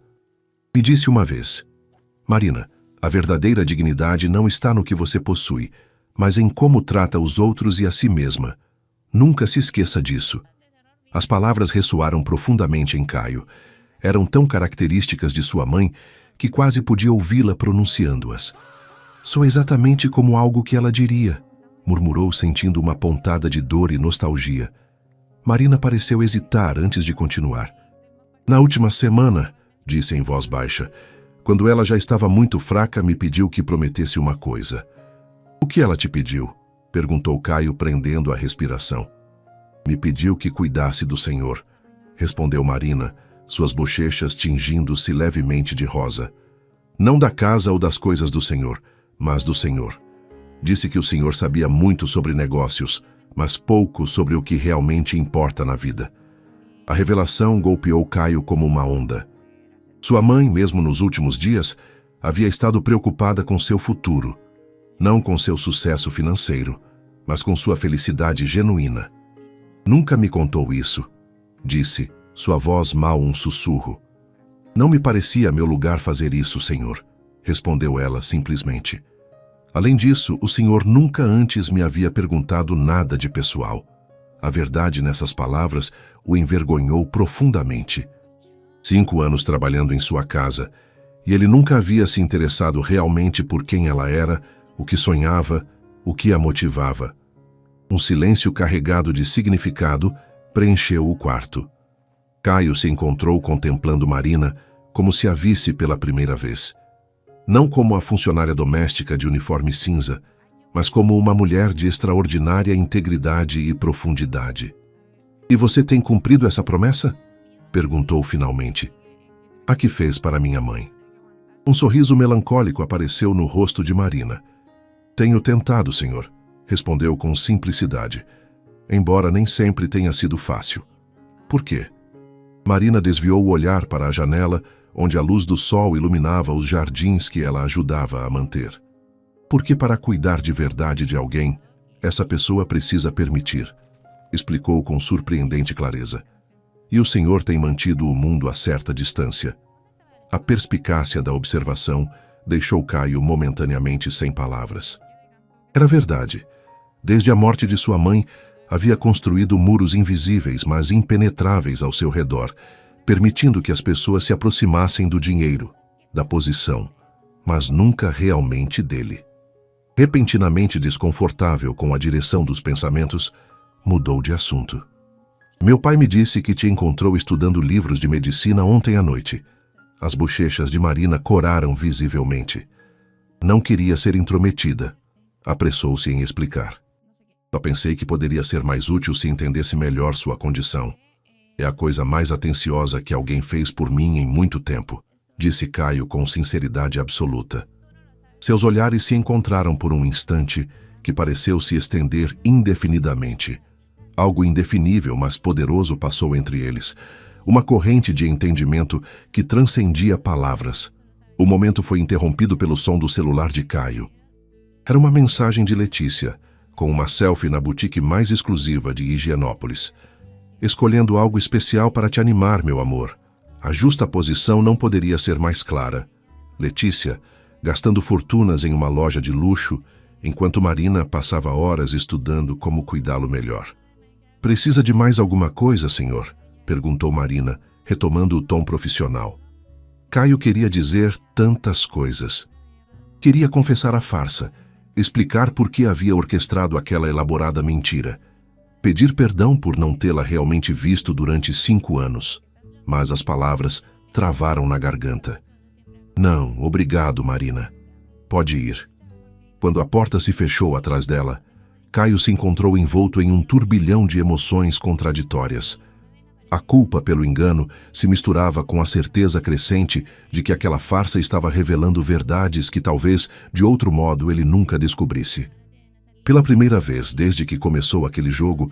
Me disse uma vez, Marina, a verdadeira dignidade não está no que você possui, mas em como trata os outros e a si mesma. Nunca se esqueça disso. As palavras ressoaram profundamente em Caio. Eram tão características de sua mãe que quase podia ouvi-la pronunciando-as. Sou exatamente como algo que ela diria, murmurou sentindo uma pontada de dor e nostalgia. Marina pareceu hesitar antes de continuar. Na última semana, disse em voz baixa, quando ela já estava muito fraca, me pediu que prometesse uma coisa. O que ela te pediu? Perguntou Caio, prendendo a respiração. Me pediu que cuidasse do Senhor, respondeu Marina, suas bochechas tingindo-se levemente de rosa. Não da casa ou das coisas do Senhor, mas do Senhor. Disse que o Senhor sabia muito sobre negócios, mas pouco sobre o que realmente importa na vida. A revelação golpeou Caio como uma onda. Sua mãe, mesmo nos últimos dias, havia estado preocupada com seu futuro, não com seu sucesso financeiro, mas com sua felicidade genuína. Nunca me contou isso, disse, sua voz mal um sussurro. Não me parecia meu lugar fazer isso, Senhor, respondeu ela simplesmente. Além disso, o Senhor nunca antes me havia perguntado nada de pessoal. A verdade nessas palavras o envergonhou profundamente. 5 anos trabalhando em sua casa, e ele nunca havia se interessado realmente por quem ela era, o que sonhava, o que a motivava. Um silêncio carregado de significado preencheu o quarto. Caio se encontrou contemplando Marina como se a visse pela primeira vez. Não como a funcionária doméstica de uniforme cinza, mas como uma mulher de extraordinária integridade e profundidade. E você tem cumprido essa promessa? Perguntou finalmente. A que fez para minha mãe? Um sorriso melancólico apareceu no rosto de Marina. Tenho tentado, senhor, respondeu com simplicidade, embora nem sempre tenha sido fácil. Por quê? Marina desviou o olhar para a janela, onde a luz do sol iluminava os jardins que ela ajudava a manter. Porque para cuidar de verdade de alguém, essa pessoa precisa permitir, explicou com surpreendente clareza. E o Senhor tem mantido o mundo a certa distância. A perspicácia da observação deixou Caio momentaneamente sem palavras. Era verdade. Desde a morte de sua mãe, havia construído muros invisíveis, mas impenetráveis ao seu redor, permitindo que as pessoas se aproximassem do dinheiro, da posição, mas nunca realmente dele. Repentinamente desconfortável com a direção dos pensamentos, mudou de assunto. Meu pai me disse que te encontrou estudando livros de medicina ontem à noite. As bochechas de Marina coraram visivelmente. Não queria ser intrometida. Apressou-se em explicar. Só pensei que poderia ser mais útil se entendesse melhor sua condição. É a coisa mais atenciosa que alguém fez por mim em muito tempo, disse Caio com sinceridade absoluta. Seus olhares se encontraram por um instante que pareceu se estender indefinidamente. Algo indefinível, mas poderoso passou entre eles. Uma corrente de entendimento que transcendia palavras. O momento foi interrompido pelo som do celular de Caio. Era uma mensagem de Letícia, com uma selfie na boutique mais exclusiva de Higienópolis. Escolhendo algo especial para te animar, meu amor. A justa posição não poderia ser mais clara. Letícia, gastando fortunas em uma loja de luxo, enquanto Marina passava horas estudando como cuidá-lo melhor. Precisa de mais alguma coisa, senhor? Perguntou Marina, retomando o tom profissional. Caio queria dizer tantas coisas. Queria confessar a farsa, explicar por que havia orquestrado aquela elaborada mentira, pedir perdão por não tê-la realmente visto durante 5 anos. Mas as palavras travaram na garganta. Não, obrigado, Marina. Pode ir. Quando a porta se fechou atrás dela, Caio se encontrou envolto em um turbilhão de emoções contraditórias. A culpa pelo engano se misturava com a certeza crescente de que aquela farsa estava revelando verdades que talvez, de outro modo, ele nunca descobrisse. Pela primeira vez desde que começou aquele jogo,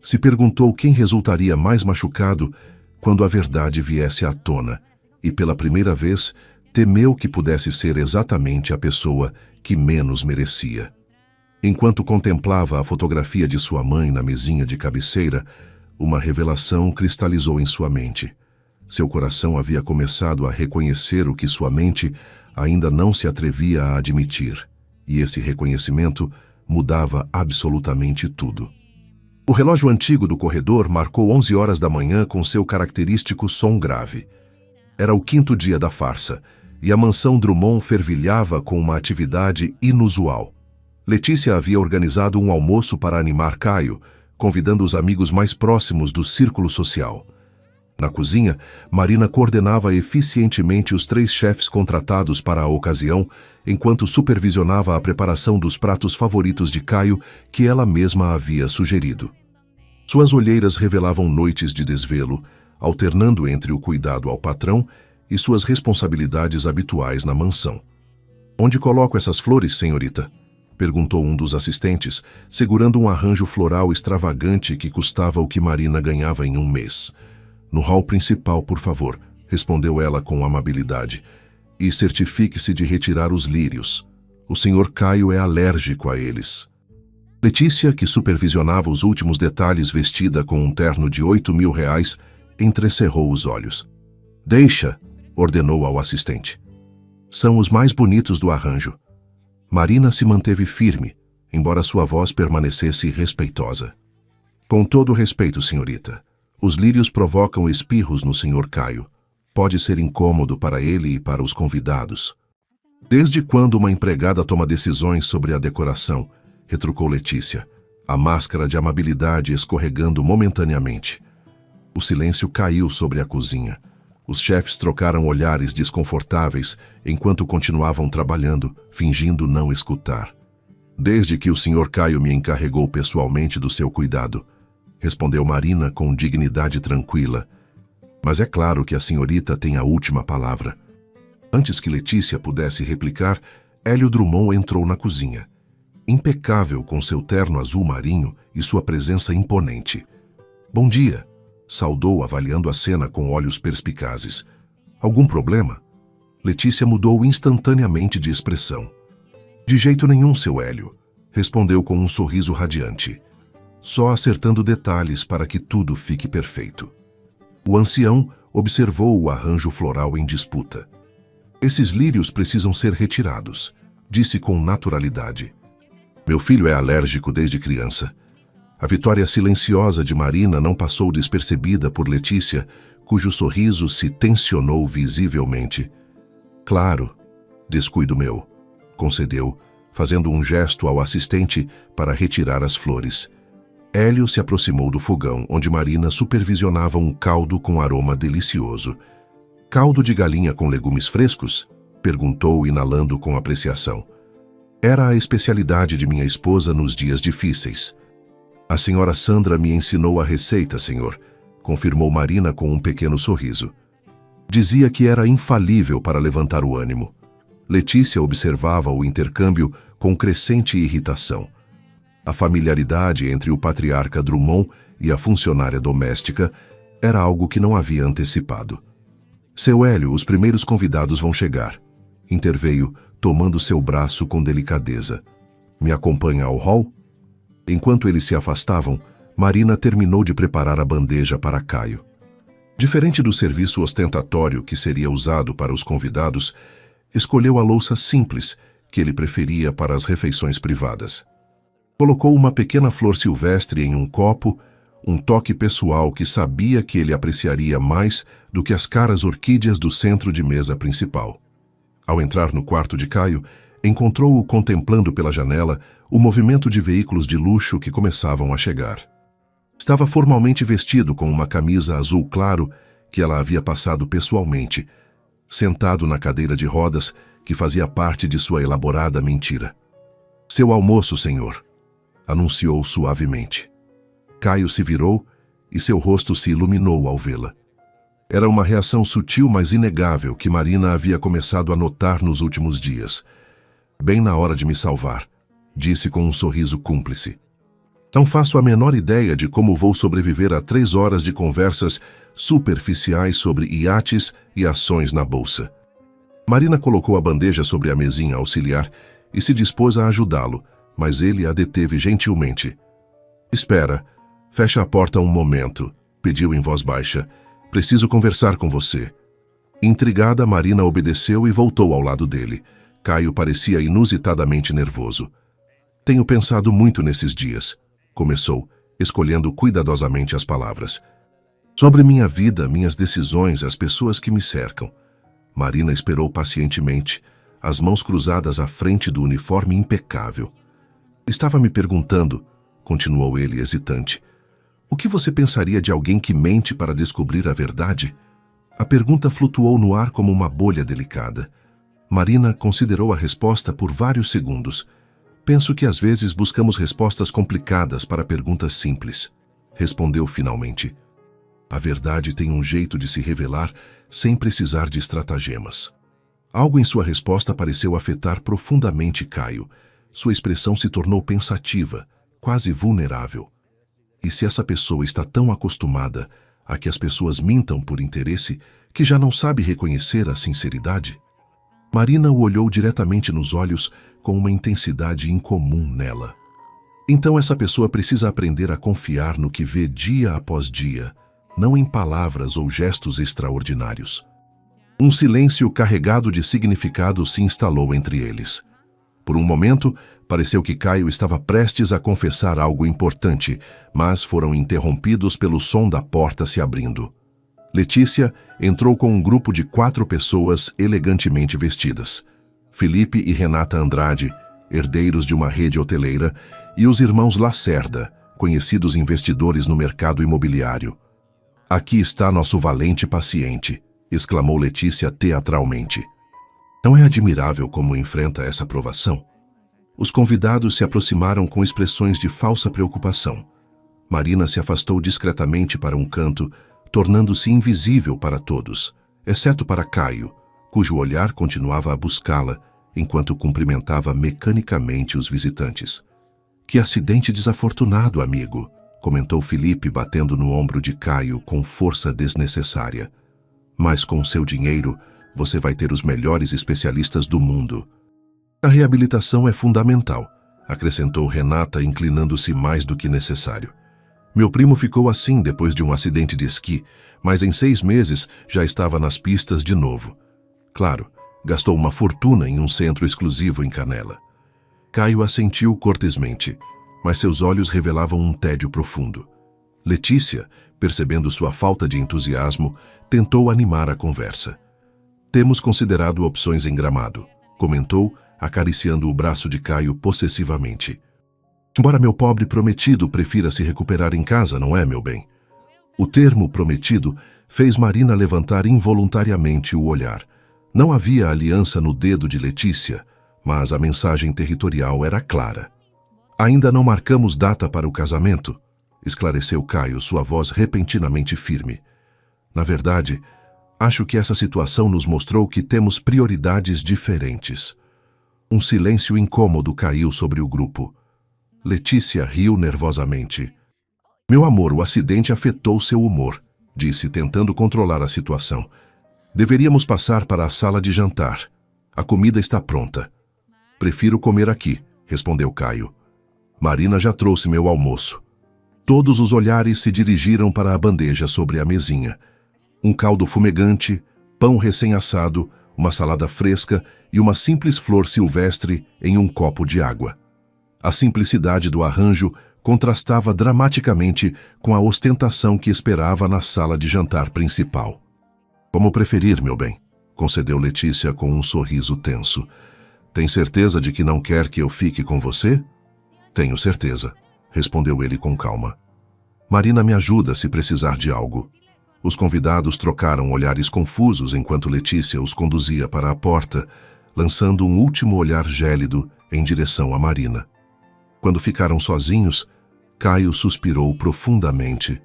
se perguntou quem resultaria mais machucado quando a verdade viesse à tona, e pela primeira vez temeu que pudesse ser exatamente a pessoa que menos merecia. Enquanto contemplava a fotografia de sua mãe na mesinha de cabeceira, uma revelação cristalizou em sua mente. Seu coração havia começado a reconhecer o que sua mente ainda não se atrevia a admitir, e esse reconhecimento mudava absolutamente tudo. O relógio antigo do corredor marcou 11 horas da manhã com seu característico som grave. Era o 5º dia da farsa, e a mansão Drummond fervilhava com uma atividade inusual. Letícia havia organizado um almoço para animar Caio, convidando os amigos mais próximos do círculo social. Na cozinha, Marina coordenava eficientemente os 3 chefes contratados para a ocasião, enquanto supervisionava a preparação dos pratos favoritos de Caio que ela mesma havia sugerido. Suas olheiras revelavam noites de desvelo, alternando entre o cuidado ao patrão e suas responsabilidades habituais na mansão. "Onde coloco essas flores, senhorita?" perguntou um dos assistentes, segurando um arranjo floral extravagante que custava o que Marina ganhava em um mês. "No hall principal, por favor", respondeu ela com amabilidade. "E certifique-se de retirar os lírios. O senhor Caio é alérgico a eles." Letícia, que supervisionava os últimos detalhes vestida com um terno de R$ 8.000, entrecerrou os olhos. "Deixa", ordenou ao assistente. "São os mais bonitos do arranjo." Marina se manteve firme, embora sua voz permanecesse respeitosa. "Com todo respeito, senhorita, os lírios provocam espirros no senhor Caio. Pode ser incômodo para ele e para os convidados." "Desde quando uma empregada toma decisões sobre a decoração?" retrucou Letícia, a máscara de amabilidade escorregando momentaneamente. O silêncio caiu sobre a cozinha. Os chefes trocaram olhares desconfortáveis enquanto continuavam trabalhando, fingindo não escutar. "Desde que o senhor Caio me encarregou pessoalmente do seu cuidado", respondeu Marina com dignidade tranquila. "Mas é claro que a senhorita tem a última palavra." Antes que Letícia pudesse replicar, Hélio Drummond entrou na cozinha. Impecável com seu terno azul marinho e sua presença imponente. "Bom dia", saudou avaliando a cena com olhos perspicazes. "Algum problema?" Letícia mudou instantaneamente de expressão. "De jeito nenhum, seu Hélio", respondeu com um sorriso radiante. "Só acertando detalhes para que tudo fique perfeito." O ancião observou o arranjo floral em disputa. "Esses lírios precisam ser retirados", disse com naturalidade. "Meu filho é alérgico desde criança." A vitória silenciosa de Marina não passou despercebida por Letícia, cujo sorriso se tensionou visivelmente. "Claro, descuido meu", concedeu, fazendo um gesto ao assistente para retirar as flores. Hélio se aproximou do fogão, onde Marina supervisionava um caldo com aroma delicioso. "Caldo de galinha com legumes frescos?" perguntou, inalando com apreciação. "Era a especialidade de minha esposa nos dias difíceis." "A senhora Sandra me ensinou a receita, senhor", confirmou Marina com um pequeno sorriso. Dizia que era infalível para levantar o ânimo. Letícia observava o intercâmbio com crescente irritação. A familiaridade entre o patriarca Drummond e a funcionária doméstica era algo que não havia antecipado. "Seu Hélio, os primeiros convidados vão chegar", interveio, tomando seu braço com delicadeza. "Me acompanha ao hall?" Enquanto eles se afastavam, Marina terminou de preparar a bandeja para Caio. Diferente do serviço ostentatório que seria usado para os convidados, escolheu a louça simples que ele preferia para as refeições privadas. Colocou uma pequena flor silvestre em um copo, um toque pessoal que sabia que ele apreciaria mais do que as caras orquídeas do centro de mesa principal. Ao entrar no quarto de Caio, encontrou-o contemplando pela janela o movimento de veículos de luxo que começavam a chegar. Estava formalmente vestido com uma camisa azul claro que ela havia passado pessoalmente, sentado na cadeira de rodas que fazia parte de sua elaborada mentira. "Seu almoço, senhor", anunciou suavemente. Caio se virou e seu rosto se iluminou ao vê-la. Era uma reação sutil, mas inegável, que Marina havia começado a notar nos últimos dias. "Bem na hora de me salvar", disse com um sorriso cúmplice. "Não faço a menor ideia de como vou sobreviver a 3 horas de conversas superficiais sobre iates e ações na bolsa." Marina colocou a bandeja sobre a mesinha auxiliar e se dispôs a ajudá-lo, mas ele a deteve gentilmente. "Espera, fecha a porta um momento", pediu em voz baixa. "Preciso conversar com você." Intrigada, Marina obedeceu e voltou ao lado dele. Caio parecia inusitadamente nervoso. "Tenho pensado muito nesses dias", começou, escolhendo cuidadosamente as palavras. "Sobre minha vida, minhas decisões, as pessoas que me cercam." Marina esperou pacientemente, as mãos cruzadas à frente do uniforme impecável. "Estava me perguntando", continuou ele hesitante, "o que você pensaria de alguém que mente para descobrir a verdade?" A pergunta flutuou no ar como uma bolha delicada. Marina considerou a resposta por vários segundos. "Penso que às vezes buscamos respostas complicadas para perguntas simples", respondeu finalmente. "A verdade tem um jeito de se revelar sem precisar de estratagemas." Algo em sua resposta pareceu afetar profundamente Caio. Sua expressão se tornou pensativa, quase vulnerável. E se essa pessoa está tão acostumada a que as pessoas mintam por interesse que já não sabe reconhecer a sinceridade? Marina o olhou diretamente nos olhos com uma intensidade incomum nela. "Então essa pessoa precisa aprender a confiar no que vê dia após dia, não em palavras ou gestos extraordinários." Um silêncio carregado de significado se instalou entre eles. Por um momento, pareceu que Caio estava prestes a confessar algo importante, mas foram interrompidos pelo som da porta se abrindo. Letícia entrou com um grupo de 4 pessoas elegantemente vestidas. Felipe e Renata Andrade, herdeiros de uma rede hoteleira, e os irmãos Lacerda, conhecidos investidores no mercado imobiliário. "Aqui está nosso valente paciente", exclamou Letícia teatralmente. "Não é admirável como enfrenta essa provação?" Os convidados se aproximaram com expressões de falsa preocupação. Marina se afastou discretamente para um canto, tornando-se invisível para todos, exceto para Caio, cujo olhar continuava a buscá-la, enquanto cumprimentava mecanicamente os visitantes. "Que acidente desafortunado, amigo", comentou Felipe, batendo no ombro de Caio com força desnecessária. "Mas com seu dinheiro, você vai ter os melhores especialistas do mundo." "A reabilitação é fundamental", acrescentou Renata, inclinando-se mais do que necessário. "Meu primo ficou assim depois de um acidente de esqui, mas em 6 meses já estava nas pistas de novo. Claro, gastou uma fortuna em um centro exclusivo em Canela." Caio assentiu cortesmente, mas seus olhos revelavam um tédio profundo. Letícia, percebendo sua falta de entusiasmo, tentou animar a conversa. "Temos considerado opções em Gramado", comentou, acariciando o braço de Caio possessivamente. "Embora meu pobre prometido prefira se recuperar em casa, não é, meu bem?" O termo prometido fez Marina levantar involuntariamente o olhar. Não havia aliança no dedo de Letícia, mas a mensagem territorial era clara. "Ainda não marcamos data para o casamento", esclareceu Caio, sua voz repentinamente firme. "Na verdade, acho que essa situação nos mostrou que temos prioridades diferentes." Um silêncio incômodo caiu sobre o grupo. Letícia riu nervosamente. "Meu amor, o acidente afetou seu humor", disse, tentando controlar a situação. "Deveríamos passar para a sala de jantar. A comida está pronta." "Prefiro comer aqui", respondeu Caio. Marina já trouxe meu almoço. Todos os olhares se dirigiram para a bandeja sobre a mesinha. Um caldo fumegante, pão recém-assado, uma salada fresca e uma simples flor silvestre em um copo de água. A simplicidade do arranjo contrastava dramaticamente com a ostentação que esperava na sala de jantar principal. Como preferir, meu bem, concedeu Letícia com um sorriso tenso. Tem certeza de que não quer que eu fique com você? Tenho certeza, respondeu ele com calma. Marina me ajuda se precisar de algo. Os convidados trocaram olhares confusos enquanto Letícia os conduzia para a porta, lançando um último olhar gélido em direção a Marina. Quando ficaram sozinhos, Caio suspirou profundamente.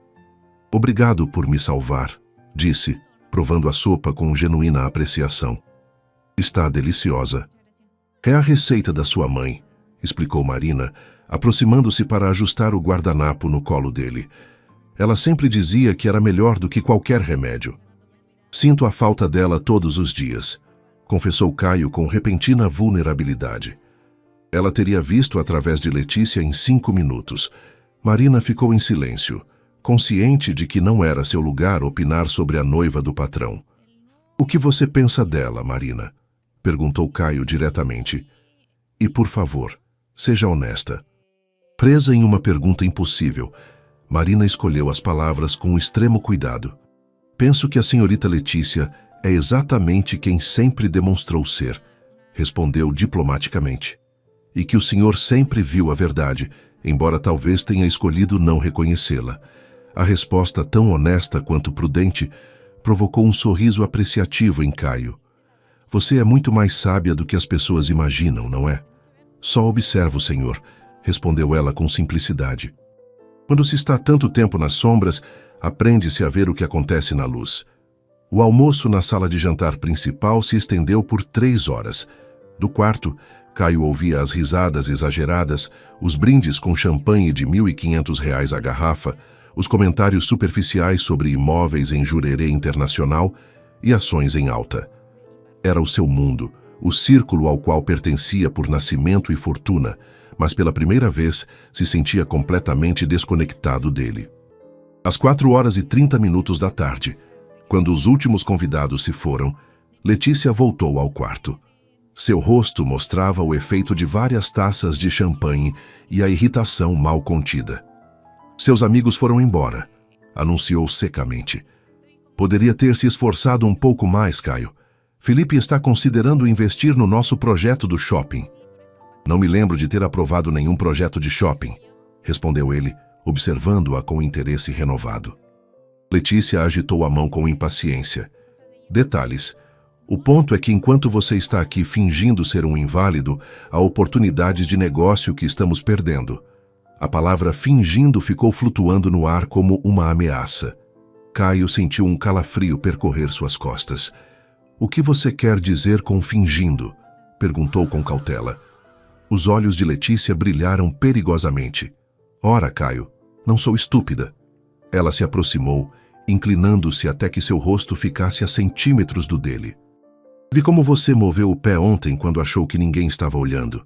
Obrigado por me salvar, disse, provando a sopa com genuína apreciação. Está deliciosa. É a receita da sua mãe, explicou Marina, aproximando-se para ajustar o guardanapo no colo dele. Ela sempre dizia que era melhor do que qualquer remédio. Sinto a falta dela todos os dias, confessou Caio com repentina vulnerabilidade. Ela teria visto através de Letícia em 5 minutos. Marina ficou em silêncio, consciente de que não era seu lugar opinar sobre a noiva do patrão. O que você pensa dela, Marina? Perguntou Caio diretamente. E, por favor, seja honesta. Presa em uma pergunta impossível, Marina escolheu as palavras com extremo cuidado. Penso que a senhorita Letícia é exatamente quem sempre demonstrou ser, respondeu diplomaticamente. E que o senhor sempre viu a verdade, embora talvez tenha escolhido não reconhecê-la. A resposta, tão honesta quanto prudente, provocou um sorriso apreciativo em Caio. Você é muito mais sábia do que as pessoas imaginam, não é? Só observo, senhor, respondeu ela com simplicidade. Quando se está tanto tempo nas sombras, aprende-se a ver o que acontece na luz. O almoço na sala de jantar principal se estendeu por 3 horas. Do quarto, Caio ouvia as risadas exageradas, os brindes com champanhe de R$ 1.500 a garrafa, os comentários superficiais sobre imóveis em Jurerê Internacional e ações em alta. Era o seu mundo, o círculo ao qual pertencia por nascimento e fortuna, mas pela primeira vez se sentia completamente desconectado dele. Às 4h30 da tarde, quando os últimos convidados se foram, Letícia voltou ao quarto. Seu rosto mostrava o efeito de várias taças de champanhe e a irritação mal contida. Seus amigos foram embora, anunciou secamente. Poderia ter se esforçado um pouco mais, Caio. Felipe está considerando investir no nosso projeto do shopping. Não me lembro de ter aprovado nenhum projeto de shopping, respondeu ele, observando-a com interesse renovado. Letícia agitou a mão com impaciência. Detalhes. O ponto é que enquanto você está aqui fingindo ser um inválido, há oportunidades de negócio que estamos perdendo. A palavra fingindo ficou flutuando no ar como uma ameaça. Caio sentiu um calafrio percorrer suas costas. O que você quer dizer com fingindo? Perguntou com cautela. Os olhos de Letícia brilharam perigosamente. Ora, Caio, não sou estúpida. Ela se aproximou, inclinando-se até que seu rosto ficasse a centímetros do dele. Vi como você moveu o pé ontem quando achou que ninguém estava olhando.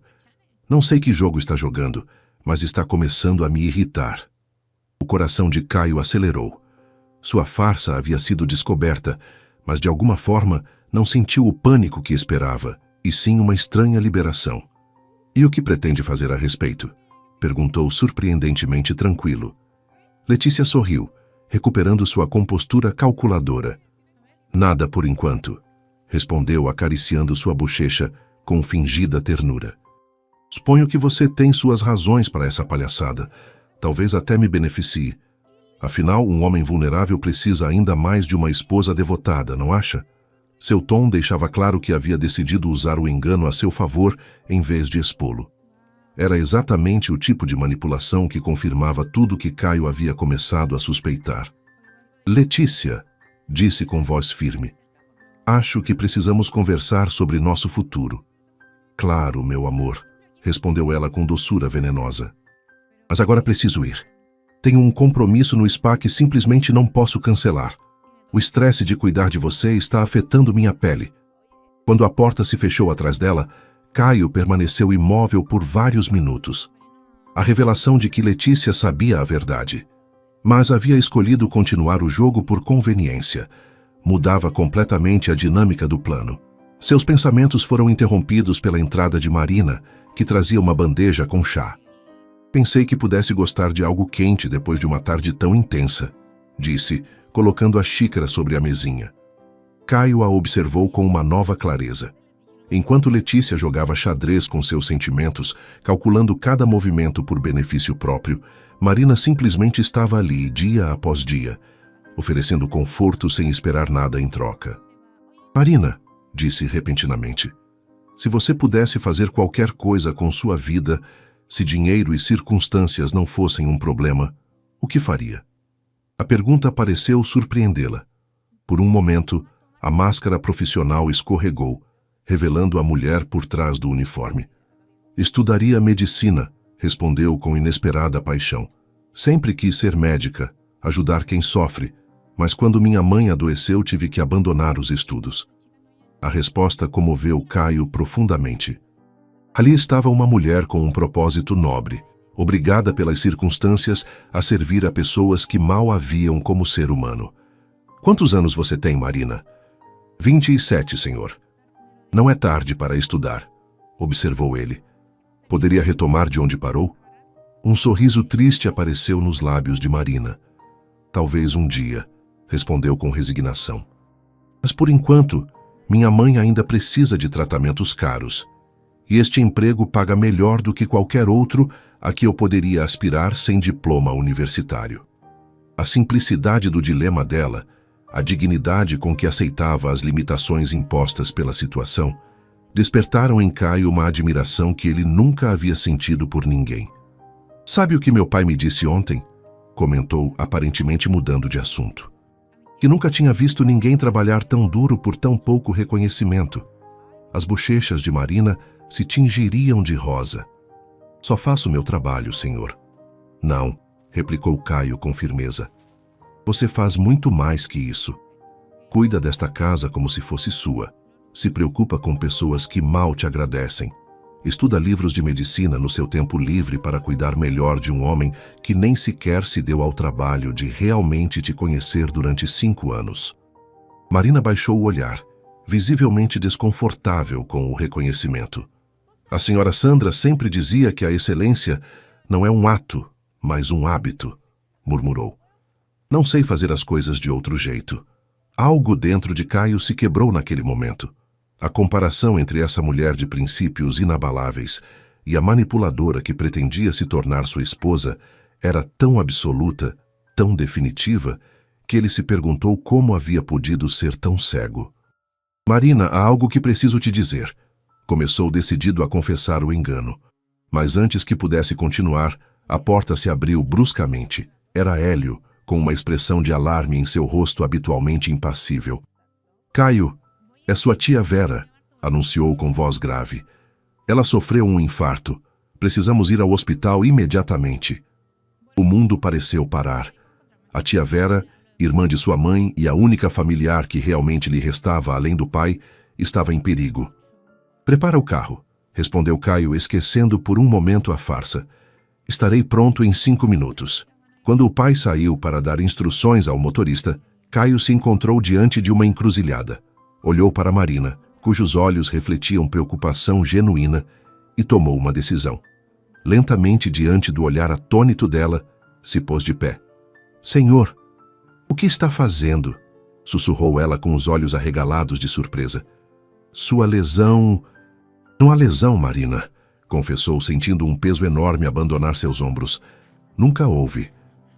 Não sei que jogo está jogando, mas está começando a me irritar. O coração de Caio acelerou. Sua farsa havia sido descoberta, mas de alguma forma não sentiu o pânico que esperava, e sim uma estranha liberação. E o que pretende fazer a respeito? Perguntou surpreendentemente tranquilo. Letícia sorriu, recuperando sua compostura calculadora. Nada por enquanto, respondeu acariciando sua bochecha com fingida ternura. Suponho que você tem suas razões para essa palhaçada. Talvez até me beneficie. Afinal, um homem vulnerável precisa ainda mais de uma esposa devotada, não acha? Seu tom deixava claro que havia decidido usar o engano a seu favor em vez de expô-lo. Era exatamente o tipo de manipulação que confirmava tudo que Caio havia começado a suspeitar. Letícia, disse com voz firme, acho que precisamos conversar sobre nosso futuro. Claro, meu amor, respondeu ela com doçura venenosa. Mas agora preciso ir. Tenho um compromisso no spa que simplesmente não posso cancelar. O estresse de cuidar de você está afetando minha pele. Quando a porta se fechou atrás dela, Caio permaneceu imóvel por vários minutos. A revelação de que Letícia sabia a verdade. Mas havia escolhido continuar o jogo por conveniência. Mudava completamente a dinâmica do plano. Seus pensamentos foram interrompidos pela entrada de Marina, que trazia uma bandeja com chá. Pensei que pudesse gostar de algo quente depois de uma tarde tão intensa, disse, colocando a xícara sobre a mesinha. Caio a observou com uma nova clareza. Enquanto Letícia jogava xadrez com seus sentimentos, calculando cada movimento por benefício próprio, Marina simplesmente estava ali, dia após dia, oferecendo conforto sem esperar nada em troca. Marina, disse repentinamente, se você pudesse fazer qualquer coisa com sua vida, se dinheiro e circunstâncias não fossem um problema, o que faria? A pergunta pareceu surpreendê-la. Por um momento, a máscara profissional escorregou, revelando a mulher por trás do uniforme. Estudaria medicina, respondeu com inesperada paixão. Sempre quis ser médica, ajudar quem sofre, mas quando minha mãe adoeceu tive que abandonar os estudos. A resposta comoveu Caio profundamente. Ali estava uma mulher com um propósito nobre, obrigada pelas circunstâncias a servir a pessoas que mal a viam como ser humano. Quantos anos você tem, Marina? 27, senhor. Não é tarde para estudar, observou ele. Poderia retomar de onde parou? Um sorriso triste apareceu nos lábios de Marina. Talvez um dia, respondeu com resignação. Mas por enquanto, minha mãe ainda precisa de tratamentos caros. E este emprego paga melhor do que qualquer outro a que eu poderia aspirar sem diploma universitário. A simplicidade do dilema dela, a dignidade com que aceitava as limitações impostas pela situação, despertaram em Caio uma admiração que ele nunca havia sentido por ninguém. Sabe o que meu pai me disse ontem? Comentou, aparentemente mudando de assunto. Que nunca tinha visto ninguém trabalhar tão duro por tão pouco reconhecimento. As bochechas de Marina se tingiriam de rosa. Só faço meu trabalho, senhor. Não, replicou Caio com firmeza. Você faz muito mais que isso. Cuida desta casa como se fosse sua. Se preocupa com pessoas que mal te agradecem. Estuda livros de medicina no seu tempo livre para cuidar melhor de um homem que nem sequer se deu ao trabalho de realmente te conhecer durante 5 anos. Marina baixou o olhar, visivelmente desconfortável com o reconhecimento. A senhora Sandra sempre dizia que a excelência não é um ato, mas um hábito, murmurou. Não sei fazer as coisas de outro jeito. Algo dentro de Caio se quebrou naquele momento. A comparação entre essa mulher de princípios inabaláveis e a manipuladora que pretendia se tornar sua esposa era tão absoluta, tão definitiva, que ele se perguntou como havia podido ser tão cego. Marina, há algo que preciso te dizer. Começou decidido a confessar o engano. Mas antes que pudesse continuar, a porta se abriu bruscamente. Era Hélio, com uma expressão de alarme em seu rosto habitualmente impassível. Caio, é sua tia Vera, anunciou com voz grave. Ela sofreu um infarto. Precisamos ir ao hospital imediatamente. O mundo pareceu parar. A tia Vera, irmã de sua mãe e a única familiar que realmente lhe restava além do pai, estava em perigo. Prepara o carro, respondeu Caio, esquecendo por um momento a farsa. Estarei pronto em 5 minutos. Quando o pai saiu para dar instruções ao motorista, Caio se encontrou diante de uma encruzilhada. Olhou para Marina, cujos olhos refletiam preocupação genuína, e tomou uma decisão. Lentamente, diante do olhar atônito dela, se pôs de pé. Senhor, o que está fazendo? Sussurrou ela com os olhos arregalados de surpresa. Sua lesão... Não há lesão, Marina, confessou, sentindo um peso enorme abandonar seus ombros. Nunca houve.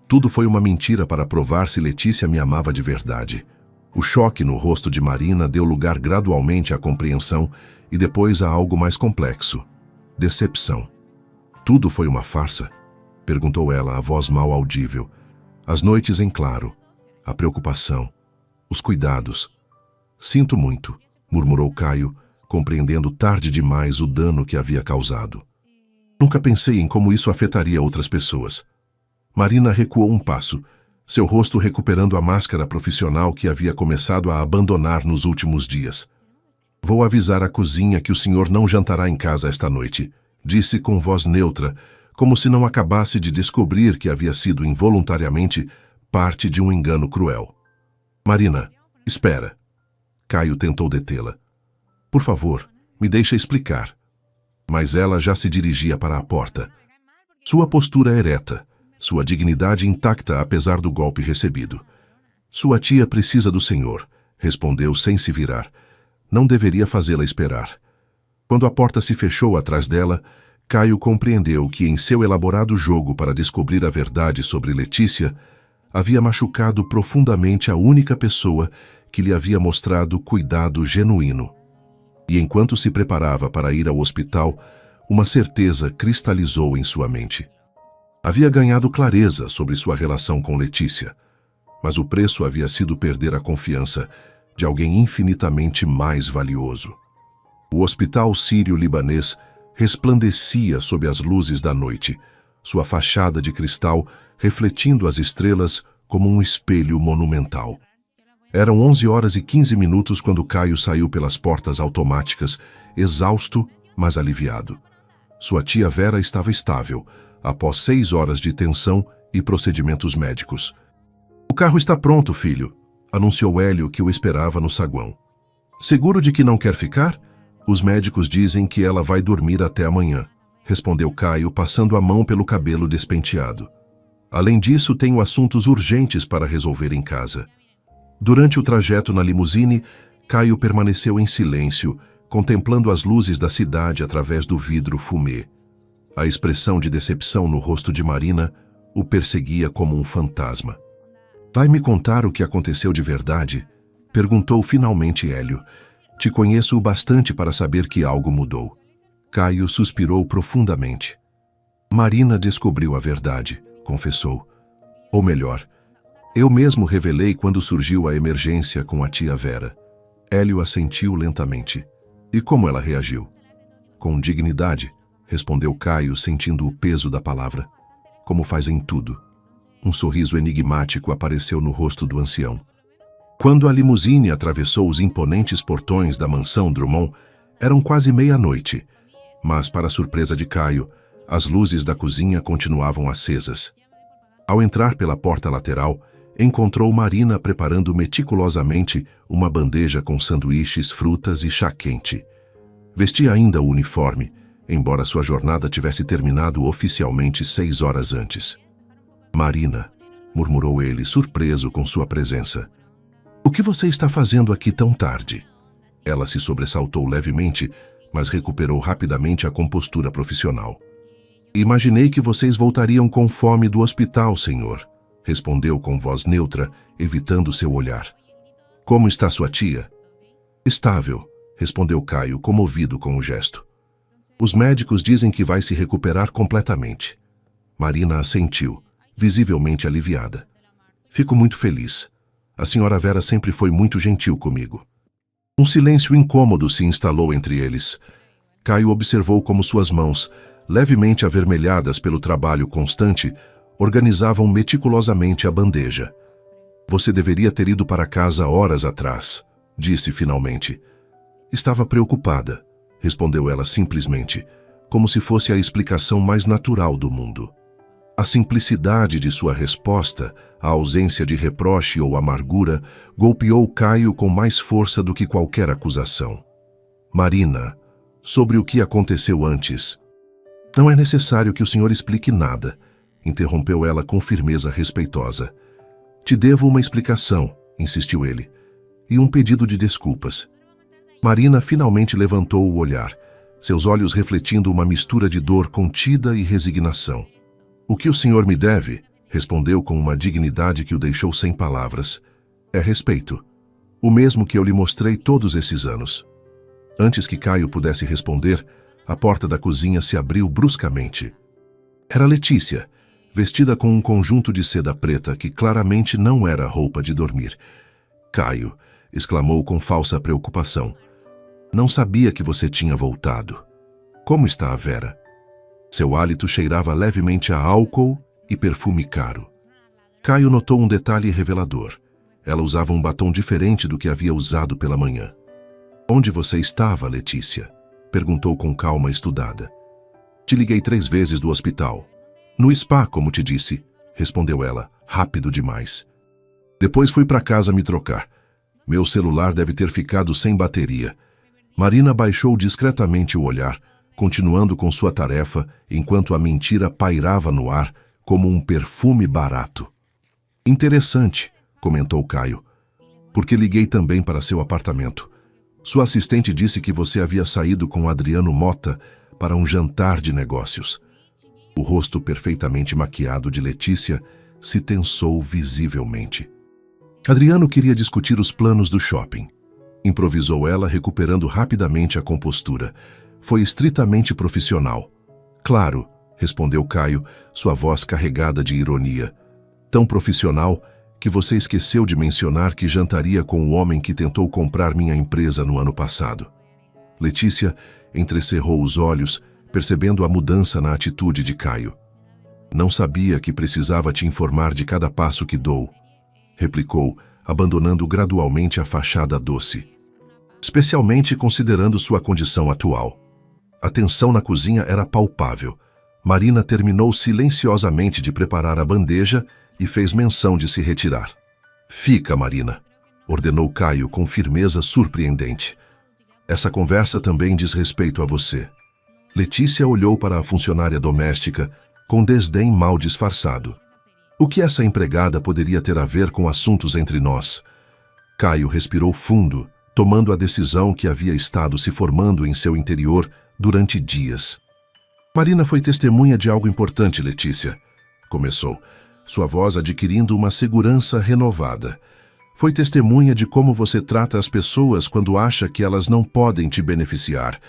Tudo foi uma mentira para provar se Letícia me amava de verdade. O choque no rosto de Marina deu lugar gradualmente à compreensão e depois a algo mais complexo. Decepção. Tudo foi uma farsa? Perguntou ela, a voz mal audível. As noites em claro, a preocupação, os cuidados. Sinto muito, murmurou Caio, compreendendo tarde demais o dano que havia causado. Nunca pensei em como isso afetaria outras pessoas. Marina recuou um passo, seu rosto recuperando a máscara profissional que havia começado a abandonar nos últimos dias. Vou avisar à cozinha que o senhor não jantará em casa esta noite, disse com voz neutra, como se não acabasse de descobrir que havia sido involuntariamente parte de um engano cruel. Marina, espera. Caio tentou detê-la. Por favor, me deixa explicar. Mas ela já se dirigia para a porta. Sua postura ereta, sua dignidade intacta apesar do golpe recebido. Sua tia precisa do senhor, respondeu sem se virar. Não deveria fazê-la esperar. Quando a porta se fechou atrás dela, Caio compreendeu que em seu elaborado jogo para descobrir a verdade sobre Letícia, havia machucado profundamente a única pessoa que lhe havia mostrado cuidado genuíno. E enquanto se preparava para ir ao hospital, uma certeza cristalizou em sua mente. Havia ganhado clareza sobre sua relação com Letícia, mas o preço havia sido perder a confiança de alguém infinitamente mais valioso. O hospital sírio-libanês resplandecia sob as luzes da noite, sua fachada de cristal refletindo as estrelas como um espelho monumental. Eram 11h15 quando Caio saiu pelas portas automáticas, exausto, mas aliviado. Sua tia Vera estava estável, após 6 horas de tensão e procedimentos médicos. "O carro está pronto, filho", anunciou Hélio, que o esperava no saguão. "Seguro de que não quer ficar? Os médicos dizem que ela vai dormir até amanhã", respondeu Caio, passando a mão pelo cabelo despenteado. "Além disso, tenho assuntos urgentes para resolver em casa." Durante o trajeto na limusine, Caio permaneceu em silêncio, contemplando as luzes da cidade através do vidro fumê. A expressão de decepção no rosto de Marina o perseguia como um fantasma. "Vai me contar o que aconteceu de verdade?", perguntou finalmente Hélio. "Te conheço o bastante para saber que algo mudou." Caio suspirou profundamente. "Marina descobriu a verdade", confessou. "Ou melhor, eu mesmo revelei quando surgiu a emergência com a tia Vera." Hélio assentiu lentamente. "E como ela reagiu?" "Com dignidade", respondeu Caio, sentindo o peso da palavra. "Como faz em tudo." Um sorriso enigmático apareceu no rosto do ancião. Quando a limusine atravessou os imponentes portões da mansão Drummond, eram quase meia-noite, mas, para surpresa de Caio, as luzes da cozinha continuavam acesas. Ao entrar pela porta lateral, encontrou Marina preparando meticulosamente uma bandeja com sanduíches, frutas e chá quente. Vestia ainda o uniforme, embora sua jornada tivesse terminado oficialmente 6 horas antes. "Marina", murmurou ele, surpreso com sua presença. "O que você está fazendo aqui tão tarde?" Ela se sobressaltou levemente, mas recuperou rapidamente a compostura profissional. "Imaginei que vocês voltariam com fome do hospital, senhor", respondeu com voz neutra, evitando seu olhar. "Como está sua tia?" "Estável", respondeu Caio, comovido com o gesto. "Os médicos dizem que vai se recuperar completamente." Marina assentiu, visivelmente aliviada. "Fico muito feliz. A senhora Vera sempre foi muito gentil comigo." Um silêncio incômodo se instalou entre eles. Caio observou como suas mãos, levemente avermelhadas pelo trabalho constante, organizavam meticulosamente a bandeja. "Você deveria ter ido para casa horas atrás", disse finalmente. "Estava preocupada", respondeu ela simplesmente, como se fosse a explicação mais natural do mundo. A simplicidade de sua resposta, a ausência de reproche ou amargura, golpeou Caio com mais força do que qualquer acusação. "Marina, sobre o que aconteceu antes." "Não é necessário que o senhor explique nada", interrompeu ela com firmeza respeitosa. "Te devo uma explicação", insistiu ele, "e um pedido de desculpas." Marina finalmente levantou o olhar, seus olhos refletindo uma mistura de dor contida e resignação. "O que o senhor me deve", respondeu com uma dignidade que o deixou sem palavras, "é respeito. O mesmo que eu lhe mostrei todos esses anos." Antes que Caio pudesse responder, a porta da cozinha se abriu bruscamente. Era Letícia, vestida com um conjunto de seda preta que claramente não era roupa de dormir. "Caio", exclamou com falsa preocupação, "não sabia que você tinha voltado. Como está a Vera?" Seu hálito cheirava levemente a álcool e perfume caro. Caio notou um detalhe revelador. Ela usava um batom diferente do que havia usado pela manhã. "Onde você estava, Letícia?", perguntou com calma estudada. Te liguei 3 vezes do hospital. No spa, como te disse, respondeu ela, rápido demais. Depois fui para casa me trocar. Meu celular deve ter ficado sem bateria. Marina baixou discretamente o olhar, continuando com sua tarefa, enquanto a mentira pairava no ar como um perfume barato. Interessante, comentou Caio, porque liguei também para seu apartamento. Sua assistente disse que você havia saído com Adriano Mota para um jantar de negócios. O rosto perfeitamente maquiado de Letícia se tensou visivelmente. Adriano queria discutir os planos do shopping. Improvisou ela, recuperando rapidamente a compostura. Foi estritamente profissional. Claro, respondeu Caio, sua voz carregada de ironia. Tão profissional que você esqueceu de mencionar que jantaria com o homem que tentou comprar minha empresa no ano passado. Letícia entrecerrou os olhos, percebendo a mudança na atitude de Caio. Não sabia que precisava te informar de cada passo que dou, replicou, abandonando gradualmente a fachada doce. Especialmente considerando sua condição atual. A tensão na cozinha era palpável. Marina terminou silenciosamente de preparar a bandeja e fez menção de se retirar. Fica, Marina, ordenou Caio com firmeza surpreendente. Essa conversa também diz respeito a você. Letícia olhou para a funcionária doméstica com desdém mal disfarçado. O que essa empregada poderia ter a ver com assuntos entre nós? Caio respirou fundo, tomando a decisão que havia estado se formando em seu interior durante dias. Marina foi testemunha de algo importante, Letícia, começou, sua voz adquirindo uma segurança renovada. Foi testemunha de como você trata as pessoas quando acha que elas não podem te beneficiar,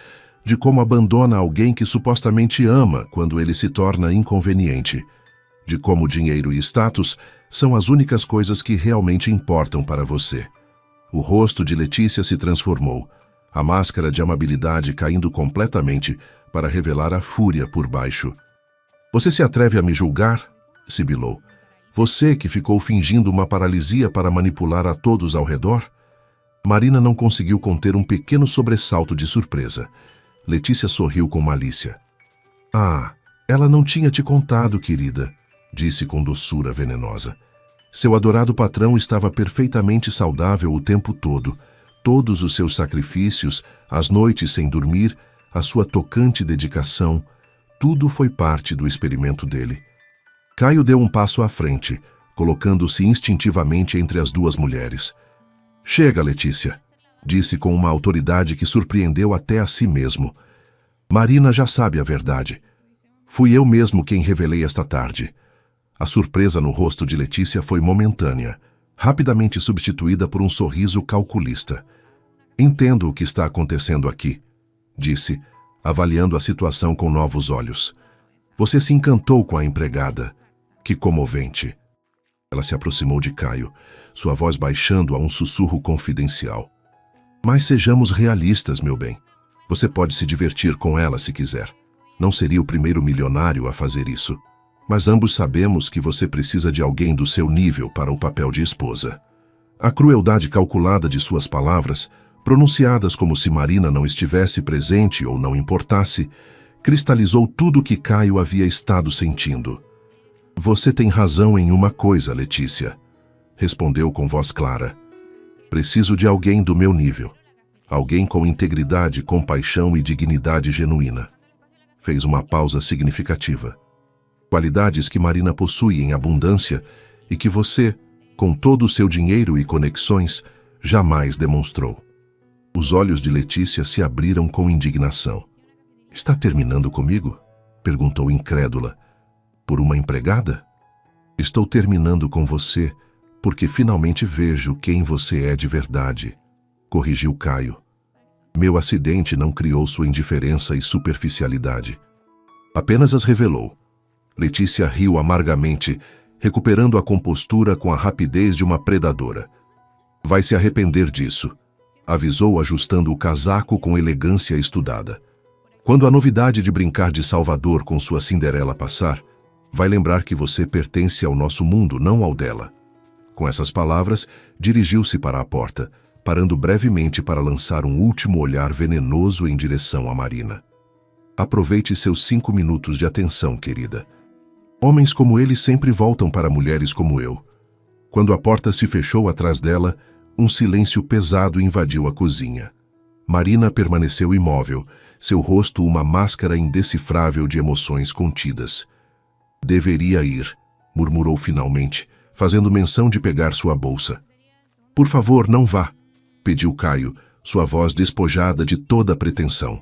de como abandona alguém que supostamente ama quando ele se torna inconveniente, de como dinheiro e status são as únicas coisas que realmente importam para você. O rosto de Letícia se transformou, a máscara de amabilidade caindo completamente para revelar a fúria por baixo. Você se atreve a me julgar? Sibilou. Você que ficou fingindo uma paralisia para manipular a todos ao redor? Marina não conseguiu conter um pequeno sobressalto de surpresa. Letícia sorriu com malícia. Ah, ela não tinha te contado, querida, disse com doçura venenosa. Seu adorado patrão estava perfeitamente saudável o tempo todo. Todos os seus sacrifícios, as noites sem dormir, a sua tocante dedicação, tudo foi parte do experimento dele. Caio deu um passo à frente, colocando-se instintivamente entre as duas mulheres. Chega, Letícia, disse com uma autoridade que surpreendeu até a si mesmo. Marina já sabe a verdade. Fui eu mesmo quem revelei esta tarde. A surpresa no rosto de Letícia foi momentânea, rapidamente substituída por um sorriso calculista. Entendo o que está acontecendo aqui, disse, avaliando a situação com novos olhos. Você se encantou com a empregada. Que comovente. Ela se aproximou de Caio, sua voz baixando a um sussurro confidencial. Mas sejamos realistas, meu bem. Você pode se divertir com ela se quiser. Não seria o primeiro milionário a fazer isso. Mas ambos sabemos que você precisa de alguém do seu nível para o papel de esposa. A crueldade calculada de suas palavras, pronunciadas como se Marina não estivesse presente ou não importasse, cristalizou tudo o que Caio havia estado sentindo. Você tem razão em uma coisa, Letícia, respondeu com voz clara. Preciso de alguém do meu nível. Alguém com integridade, compaixão e dignidade genuína. Fez uma pausa significativa. Qualidades que Marina possui em abundância e que você, com todo o seu dinheiro e conexões, jamais demonstrou. Os olhos de Letícia se abriram com indignação. Está terminando comigo? Perguntou incrédula. Por uma empregada? Estou terminando com você porque finalmente vejo quem você é de verdade, corrigiu Caio. Meu acidente não criou sua indiferença e superficialidade. Apenas as revelou. Letícia riu amargamente, recuperando a compostura com a rapidez de uma predadora. Vai se arrepender disso, avisou ajustando o casaco com elegância estudada. Quando a novidade de brincar de Salvador com sua Cinderela passar, vai lembrar que você pertence ao nosso mundo, não ao dela. Com essas palavras, dirigiu-se para a porta, parando brevemente para lançar um último olhar venenoso em direção a Marina. Aproveite seus 5 minutos de atenção, querida. Homens como ele sempre voltam para mulheres como eu. Quando a porta se fechou atrás dela, um silêncio pesado invadiu a cozinha. Marina permaneceu imóvel, seu rosto uma máscara indecifrável de emoções contidas. Deveria ir, murmurou finalmente, fazendo menção de pegar sua bolsa. Por favor, não vá, pediu Caio, sua voz despojada de toda pretensão.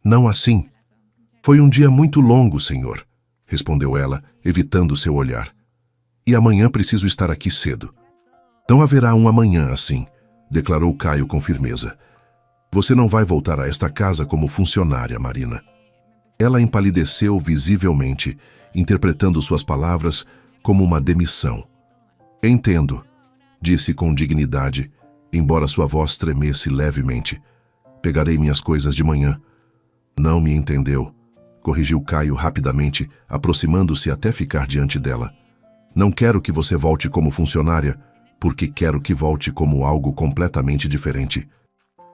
Não assim. Foi um dia muito longo, senhor, respondeu ela, evitando seu olhar. E amanhã preciso estar aqui cedo. Não haverá um amanhã assim, declarou Caio com firmeza. Você não vai voltar a esta casa como funcionária, Marina. Ela empalideceu visivelmente, interpretando suas palavras como uma demissão. Entendo, disse com dignidade, embora sua voz tremesse levemente. Pegarei minhas coisas de manhã. Não me entendeu, corrigiu Caio rapidamente, aproximando-se até ficar diante dela. Não quero que você volte como funcionária, porque quero que volte como algo completamente diferente.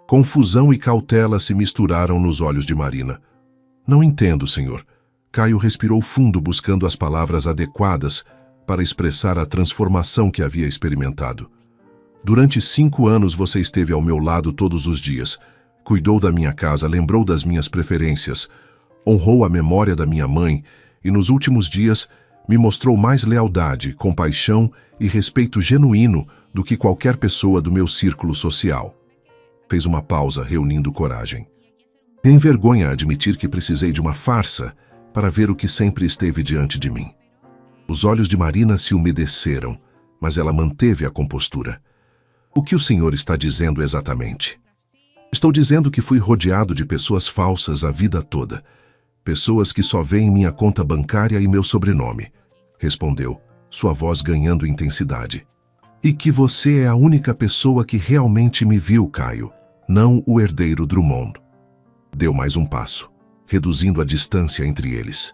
Confusão e cautela se misturaram nos olhos de Marina. Não entendo, senhor. Caio respirou fundo buscando as palavras adequadas para expressar a transformação que havia experimentado. Durante 5 anos você esteve ao meu lado todos os dias, cuidou da minha casa, lembrou das minhas preferências, honrou a memória da minha mãe e nos últimos dias me mostrou mais lealdade, compaixão e respeito genuíno do que qualquer pessoa do meu círculo social. Fez uma pausa, reunindo coragem. Me envergonha admitir que precisei de uma farsa para ver o que sempre esteve diante de mim. Os olhos de Marina se umedeceram, mas ela manteve a compostura. O que o senhor está dizendo exatamente? Estou dizendo que fui rodeado de pessoas falsas a vida toda. Pessoas que só veem minha conta bancária e meu sobrenome, respondeu, sua voz ganhando intensidade. E que você é a única pessoa que realmente me viu, Caio, não o herdeiro Drummond. Deu mais um passo, reduzindo a distância entre eles.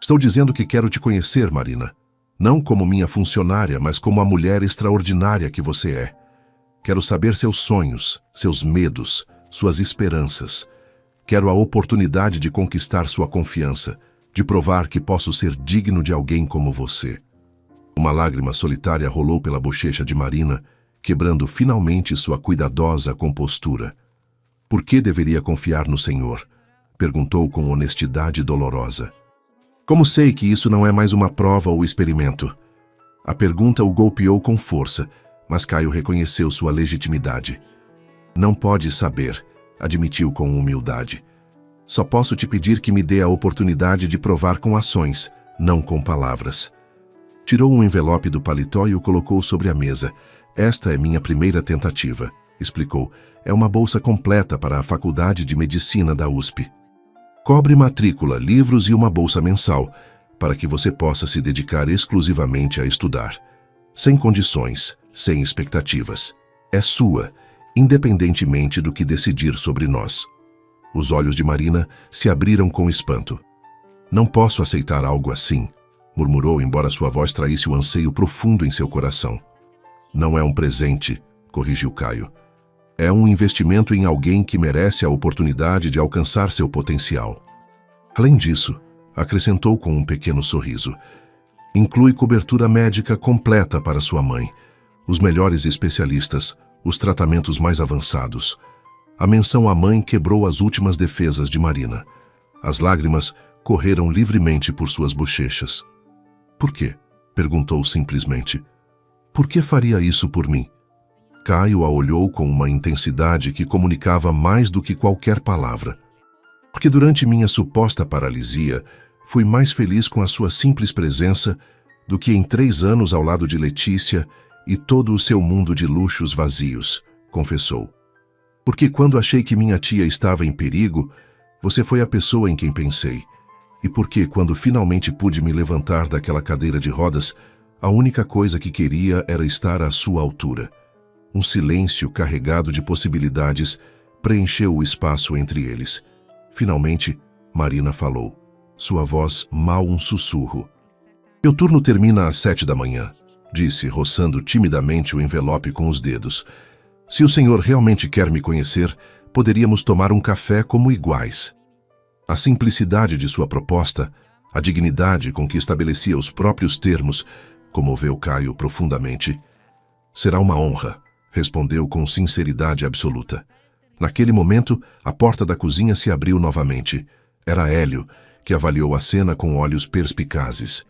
Estou dizendo que quero te conhecer, Marina. Não como minha funcionária, mas como a mulher extraordinária que você é. Quero saber seus sonhos, seus medos, suas esperanças. Quero a oportunidade de conquistar sua confiança, de provar que posso ser digno de alguém como você. Uma lágrima solitária rolou pela bochecha de Marina, quebrando finalmente sua cuidadosa compostura. Por que deveria confiar no Senhor? Perguntou com honestidade dolorosa. Como sei que isso não é mais uma prova ou experimento? A pergunta o golpeou com força, mas Caio reconheceu sua legitimidade. Não pode saber, admitiu com humildade. Só posso te pedir que me dê a oportunidade de provar com ações, não com palavras. Tirou um envelope do paletó e o colocou sobre a mesa. Esta é minha primeira tentativa, explicou. É uma bolsa completa para a Faculdade de Medicina da USP. Cobre matrícula, livros e uma bolsa mensal, para que você possa se dedicar exclusivamente a estudar. Sem condições, sem expectativas. É sua, independentemente do que decidir sobre nós. Os olhos de Marina se abriram com espanto. Não posso aceitar algo assim, murmurou, embora sua voz traísse o anseio profundo em seu coração. Não é um presente, corrigiu Caio. É um investimento em alguém que merece a oportunidade de alcançar seu potencial. Além disso, acrescentou com um pequeno sorriso, inclui cobertura médica completa para sua mãe, os melhores especialistas, os tratamentos mais avançados. A menção à mãe quebrou as últimas defesas de Marina. As lágrimas correram livremente por suas bochechas. Por quê? Perguntou simplesmente. Por que faria isso por mim? Caio a olhou com uma intensidade que comunicava mais do que qualquer palavra. Porque durante minha suposta paralisia, fui mais feliz com a sua simples presença do que em 3 anos ao lado de Letícia e todo o seu mundo de luxos vazios, confessou. Porque quando achei que minha tia estava em perigo, você foi a pessoa em quem pensei. E porque quando finalmente pude me levantar daquela cadeira de rodas, a única coisa que queria era estar à sua altura. Um silêncio carregado de possibilidades preencheu o espaço entre eles. Finalmente, Marina falou, sua voz mal um sussurro. Meu turno termina às 7 da manhã, disse, roçando timidamente o envelope com os dedos. Se o senhor realmente quer me conhecer, poderíamos tomar um café como iguais. A simplicidade de sua proposta, a dignidade com que estabelecia os próprios termos, comoveu Caio profundamente. Será uma honra, respondeu com sinceridade absoluta. Naquele momento, a porta da cozinha se abriu novamente. Era Hélio, que avaliou a cena com olhos perspicazes.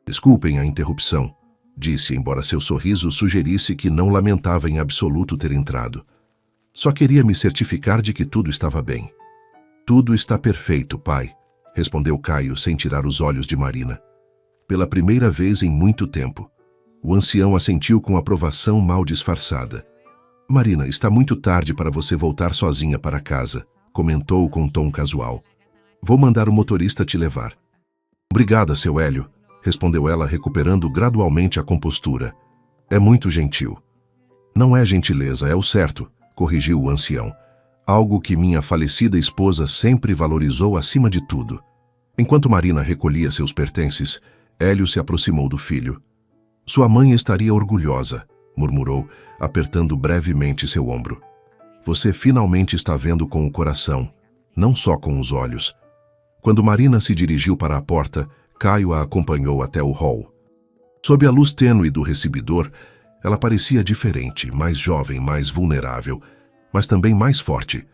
Desculpem a interrupção, disse, embora seu sorriso sugerisse que não lamentava em absoluto ter entrado. Só queria me certificar de que tudo estava bem. Tudo está perfeito, pai, respondeu Caio sem tirar os olhos de Marina. Pela primeira vez em muito tempo. O ancião assentiu com aprovação mal disfarçada. Marina, está muito tarde para você voltar sozinha para casa, comentou com tom casual. Vou mandar o motorista te levar. Obrigada, seu Hélio, respondeu ela, recuperando gradualmente a compostura. É muito gentil. Não é gentileza, é o certo, corrigiu o ancião. Algo que minha falecida esposa sempre valorizou acima de tudo. Enquanto Marina recolhia seus pertences, Hélio se aproximou do filho. Sua mãe estaria orgulhosa, murmurou, apertando brevemente seu ombro. Você finalmente está vendo com o coração, não só com os olhos. Quando Marina se dirigiu para a porta, Caio a acompanhou até o hall. Sob a luz tênue do recibidor, ela parecia diferente, mais jovem, mais vulnerável, mas também mais forte,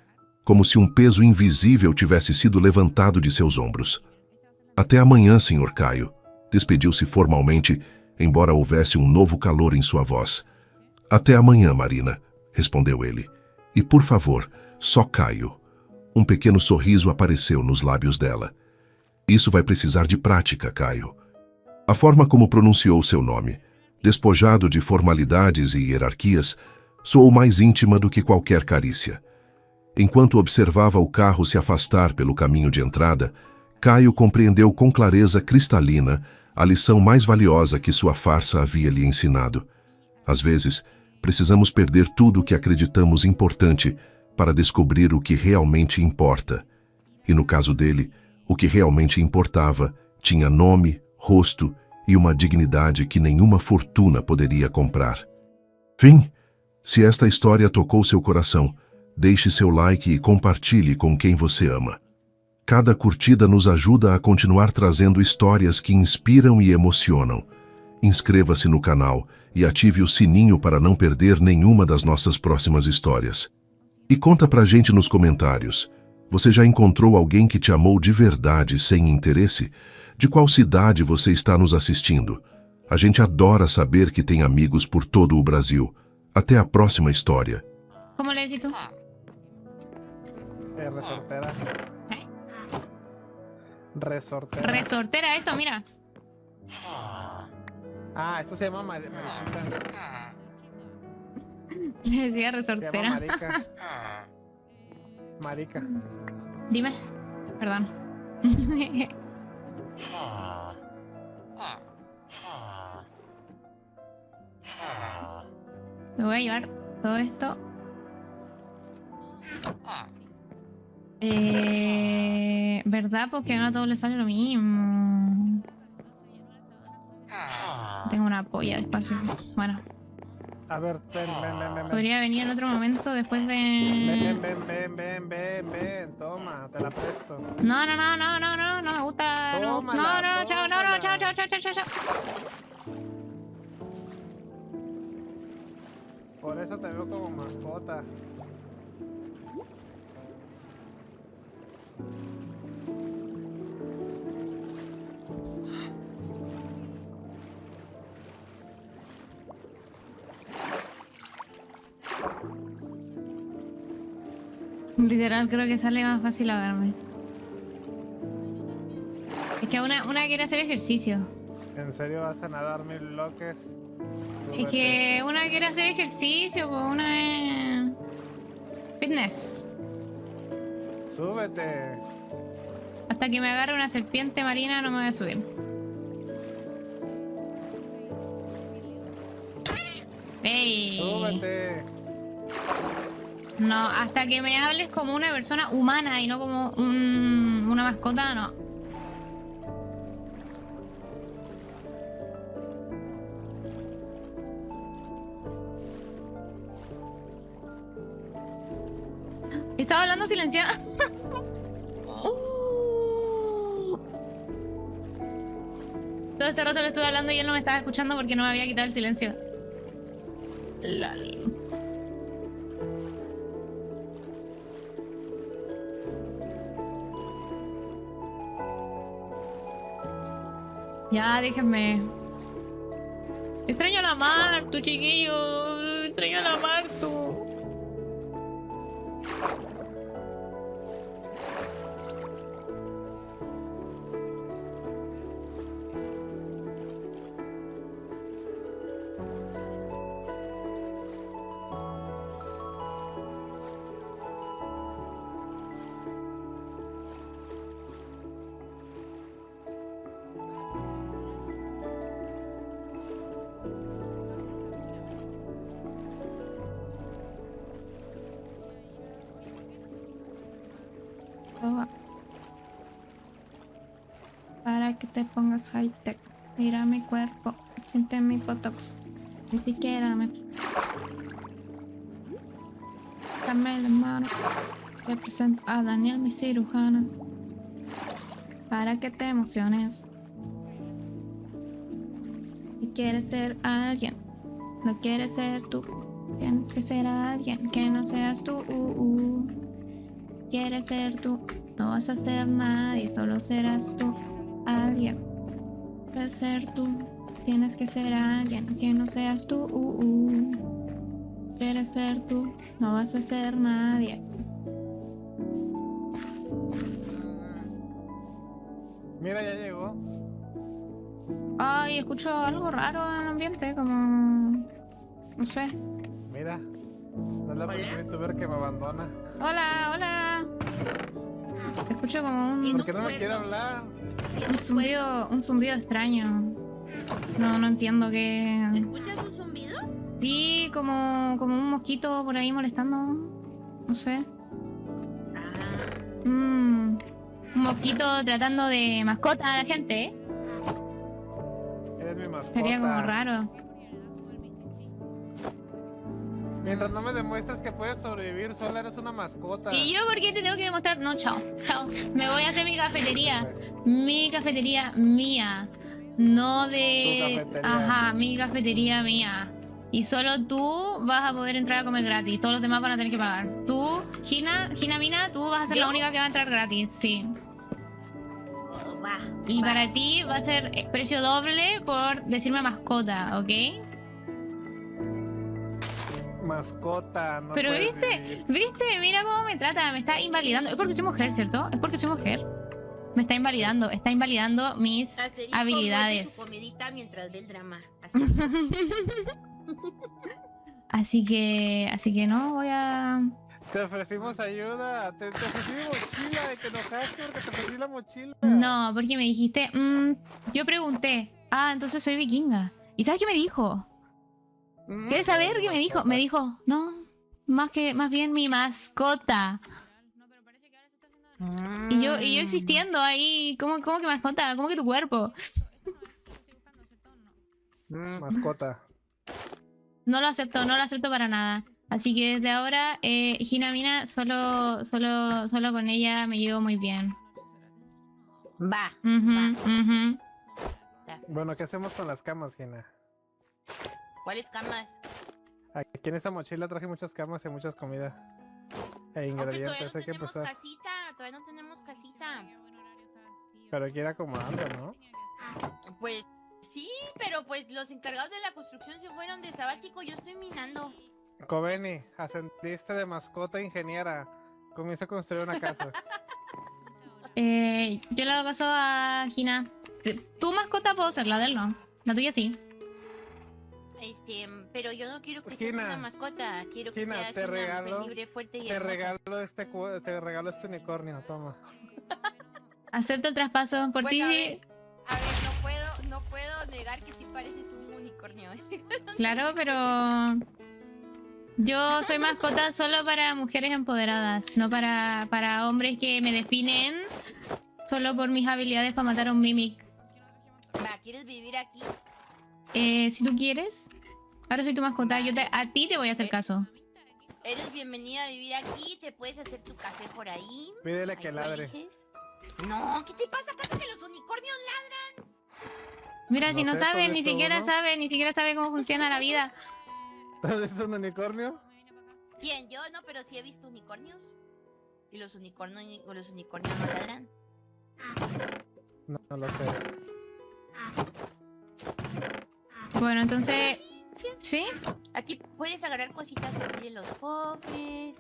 como se um peso invisível tivesse sido levantado de seus ombros. Até amanhã, Sr. Caio, despediu-se formalmente, embora houvesse um novo calor em sua voz. Até amanhã, Marina, respondeu ele. E, por favor, só Caio. Um pequeno sorriso apareceu nos lábios dela. Isso vai precisar de prática, Caio. A forma como pronunciou seu nome, despojado de formalidades e hierarquias, soou mais íntima do que qualquer carícia. Enquanto observava o carro se afastar pelo caminho de entrada, Caio compreendeu com clareza cristalina a lição mais valiosa que sua farsa havia lhe ensinado. Às vezes, precisamos perder tudo o que acreditamos importante para descobrir o que realmente importa. E no caso dele, o que realmente importava tinha nome, rosto e uma dignidade que nenhuma fortuna poderia comprar. Fim. Se esta história tocou seu coração, deixe seu like e compartilhe com quem você ama. Cada curtida nos ajuda a continuar trazendo histórias que inspiram e emocionam. Inscreva-se no canal e ative o sininho para não perder nenhuma das nossas próximas histórias. E conta pra gente nos comentários. Você já encontrou alguém que te amou de verdade, sem interesse? De qual cidade você está nos assistindo? A gente adora saber que tem amigos por todo o Brasil. Até a próxima história. ¿Cómo le decís tú? Resortera. ¿Eh? Resortera. Resortera esto, mira. Ah, eso se llama marica. Le decía Se llama resortera. marica. Marica. Dime. Perdón. Me voy a llevar todo esto. ¿Verdad? Porque no a todos les sale lo mismo. Tengo una polla de espacio. Bueno. A ver, ven. Podría venir en otro momento después de... Ven. Toma, te la presto. No me gusta. No, Tómala, chao, chao. Por eso te veo como mascota. Literal, creo que sale más fácil verme. Es que una quiere hacer ejercicio. ¿En serio vas a nadar 1000 bloques? Es que una quiere hacer ejercicio, pues una es... fitness. Súbete. Hasta que me agarre una serpiente marina no me voy a subir. ¡Ey! Súbete. No, hasta que me hables como una persona humana y no como una mascota, no. Estaba hablando silenciada. todo este rato le estuve hablando y él no me estaba escuchando porque no me había quitado el silencio. Lol. Ya, déjenme. Extraño a la Martu, chiquillo. Extraño a la Martu. Para que te pongas high tech. Mira mi cuerpo, siente mi botox. Ni siquiera me. Dame la mano. Te presento a Daniel, mi cirujana. Para que te emociones. Si quieres ser alguien, no quieres ser tú. Tienes que ser alguien que no seas tú. Quieres ser tú, no vas a ser nadie, solo serás tú. Alguien. Quieres ser tú, tienes que ser alguien que no seas tú. Quieres ser tú, no vas a ser nadie. Mira, ya llegó. Ay, escucho algo raro en el ambiente, como... no sé. Mira. No es la primera youtuber que me abandona. Hola, hola. Escucho como un... ¿Por qué no me quiere hablar? un zumbido extraño. No entiendo qué... ¿Escuchas un zumbido? Sí, como un mosquito por ahí molestando. No sé. Un mosquito tratando de mascota a la gente, ¿eh? Eres mi mascota. Sería como raro. Mientras no me demuestres que puedes sobrevivir sola, eres una mascota. ¿Y yo por qué te tengo que demostrar? No, chao. Chao. Me voy a hacer mi cafetería. Mi cafetería mía. No de... Tu cafetería. Ajá, mi cafetería mía. Y solo tú vas a poder entrar a comer gratis. Todos los demás van a tener que pagar. Tú, Gina Mina, tú vas a ser la única que va a entrar gratis. Sí. Oh, va. Y va. para ti va a ser precio doble por decirme mascota, ¿ok? Mascota, no Pero puedes viste, vivir. mira cómo me trata, me está invalidando. Es porque soy mujer, ¿cierto? Es porque soy mujer. Me está invalidando mis Asterisco, habilidades. muerde su comidita mientras ve el drama. Asterisco. Así que no voy a... Te ofrecimos ayuda, te ofrecí mi mochila y te enojaste porque te ofrecí la mochila. No, porque me dijiste, yo pregunté, entonces soy vikinga. ¿Y sabes qué me dijo? ¿Quieres saber qué me dijo? Me dijo, no, más bien mi mascota. Y yo existiendo ahí, ¿cómo que mascota? ¿Cómo que tu cuerpo? Mascota. No lo acepto para nada. Así que desde ahora, Gina Mina, solo con ella me llevo muy bien. Va. Ujú. Bueno, ¿qué hacemos con las camas, Gina? ¿Cuáles camas? Aquí en esta mochila traje muchas camas y muchas comidas. E Hombre, todavía ingredientes, no hay que tenemos empezar. casita. Todavía no tenemos casita. Pero hay que ir acomodando, ¿no? Pues sí, pero pues los encargados de la construcción se fueron de sabático. Yo estoy minando. Coveni, ascendiste de mascota a ingeniera. Comienza a construir una casa. Yo le hago caso a Gina. Tu mascota puedo ser, la de él no. La tuya sí. Pero yo no quiero que Gina, seas una mascota. Quiero que Gina, seas te una mujer regalo- libre, fuerte y Te hermosa. regalo este unicornio, toma. Acepto el traspaso por Bueno, ti. a ver, no puedo negar que sí pareces un unicornio. Claro, pero yo soy mascota solo para mujeres empoderadas, no para hombres que me definen solo por mis habilidades para matar a un mimic. Va, ¿quieres vivir aquí? Si tú quieres, ahora soy tu mascota. A ti te voy a hacer caso. Eres bienvenida a vivir aquí, te puedes hacer tu café por ahí. Pídele Ahí que tú ladre. eliges. No, ¿qué te pasa? ¿Acaso que los unicornios ladran? Mira, si No no sé, ¿tú sabe, has ni visto siquiera uno? sabe, ni siquiera sabe cómo funciona la vida. ¿Has visto un unicornio? ¿Quién? Yo no, pero sí he visto unicornios. Y los unicornios no ladran. No, no lo sé. Bueno, entonces, ¿sí? Aquí puedes agarrar cositas aquí de los cofres.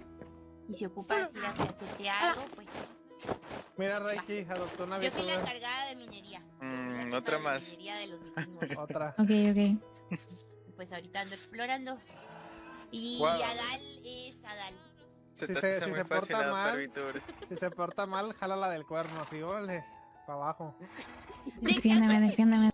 Y si ocupas ir a hacerte algo, pues. Mira, Reiki adoptó una Yo soy la aventura. encargada de minería. La jefa Otra de más. minería de los vikingos. Otra. Ok, ok. Pues ahorita ando explorando. Y Guau. Adal es Adal. Se Si te se- hace si muy se fácil porta adaptar mal. VTubers. Si se porta mal, jala la del cuerno, así, órale, para abajo. ¿De qué Defiéndeme, andas defiéndeme.